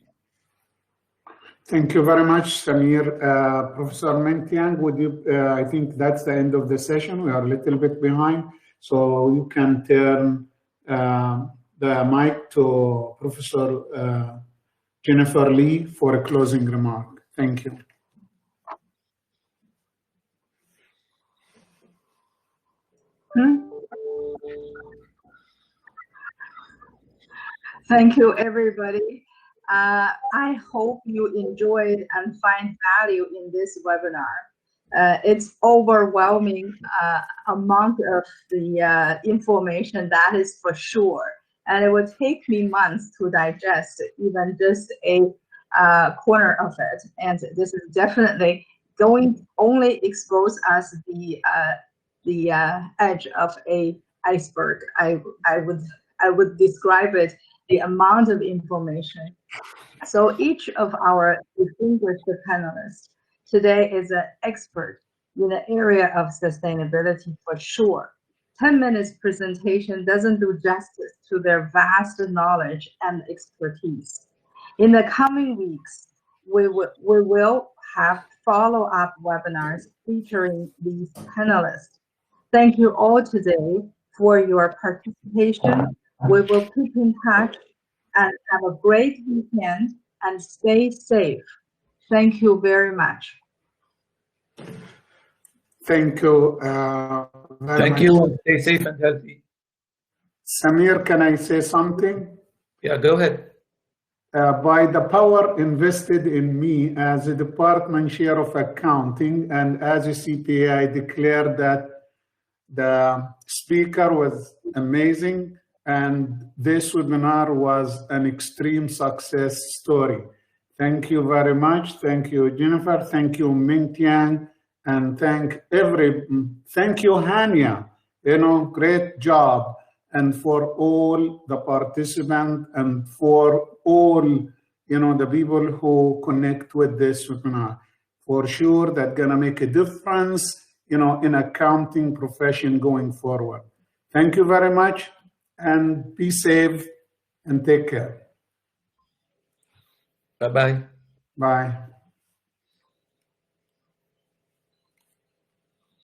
Thank you very much, Samir. Professor Mentian, would you, I think that's the end of the session. We are a little bit behind, so you can turn the mic to Professor Jennifer Lee for a closing remark. Thank you. Thank you, everybody. I hope you enjoyed and find value in this webinar. It's overwhelming amount of the information, that is for sure. And it would take me months to digest even just a corner of it. And this is definitely going to only expose us the edge of a iceberg. I would describe it, the amount of information. So each of our distinguished panelists today is an expert in the area of sustainability for sure. 10 minutes presentation doesn't do justice to their vast knowledge and expertise. In the coming weeks, we will have follow-up webinars featuring these panelists. Thank you all today for your participation. We will keep in touch and have a great weekend and stay safe. Thank you very much. Thank you. Thank you. Stay safe and healthy. Samir, can I say something? Yeah, go ahead. By the power invested in me as a department chair of accounting and as a CPA, I declare that the speaker was amazing and this webinar was an extreme success story. Thank you very much. Thank you, Jennifer. Thank you, Mentian. And thank you, Hania. Great job. And for all the participants and for all, the people who connect with this webinar. For sure, that's gonna make a difference, in accounting profession going forward. Thank you very much and be safe and take care. Bye-bye. Bye.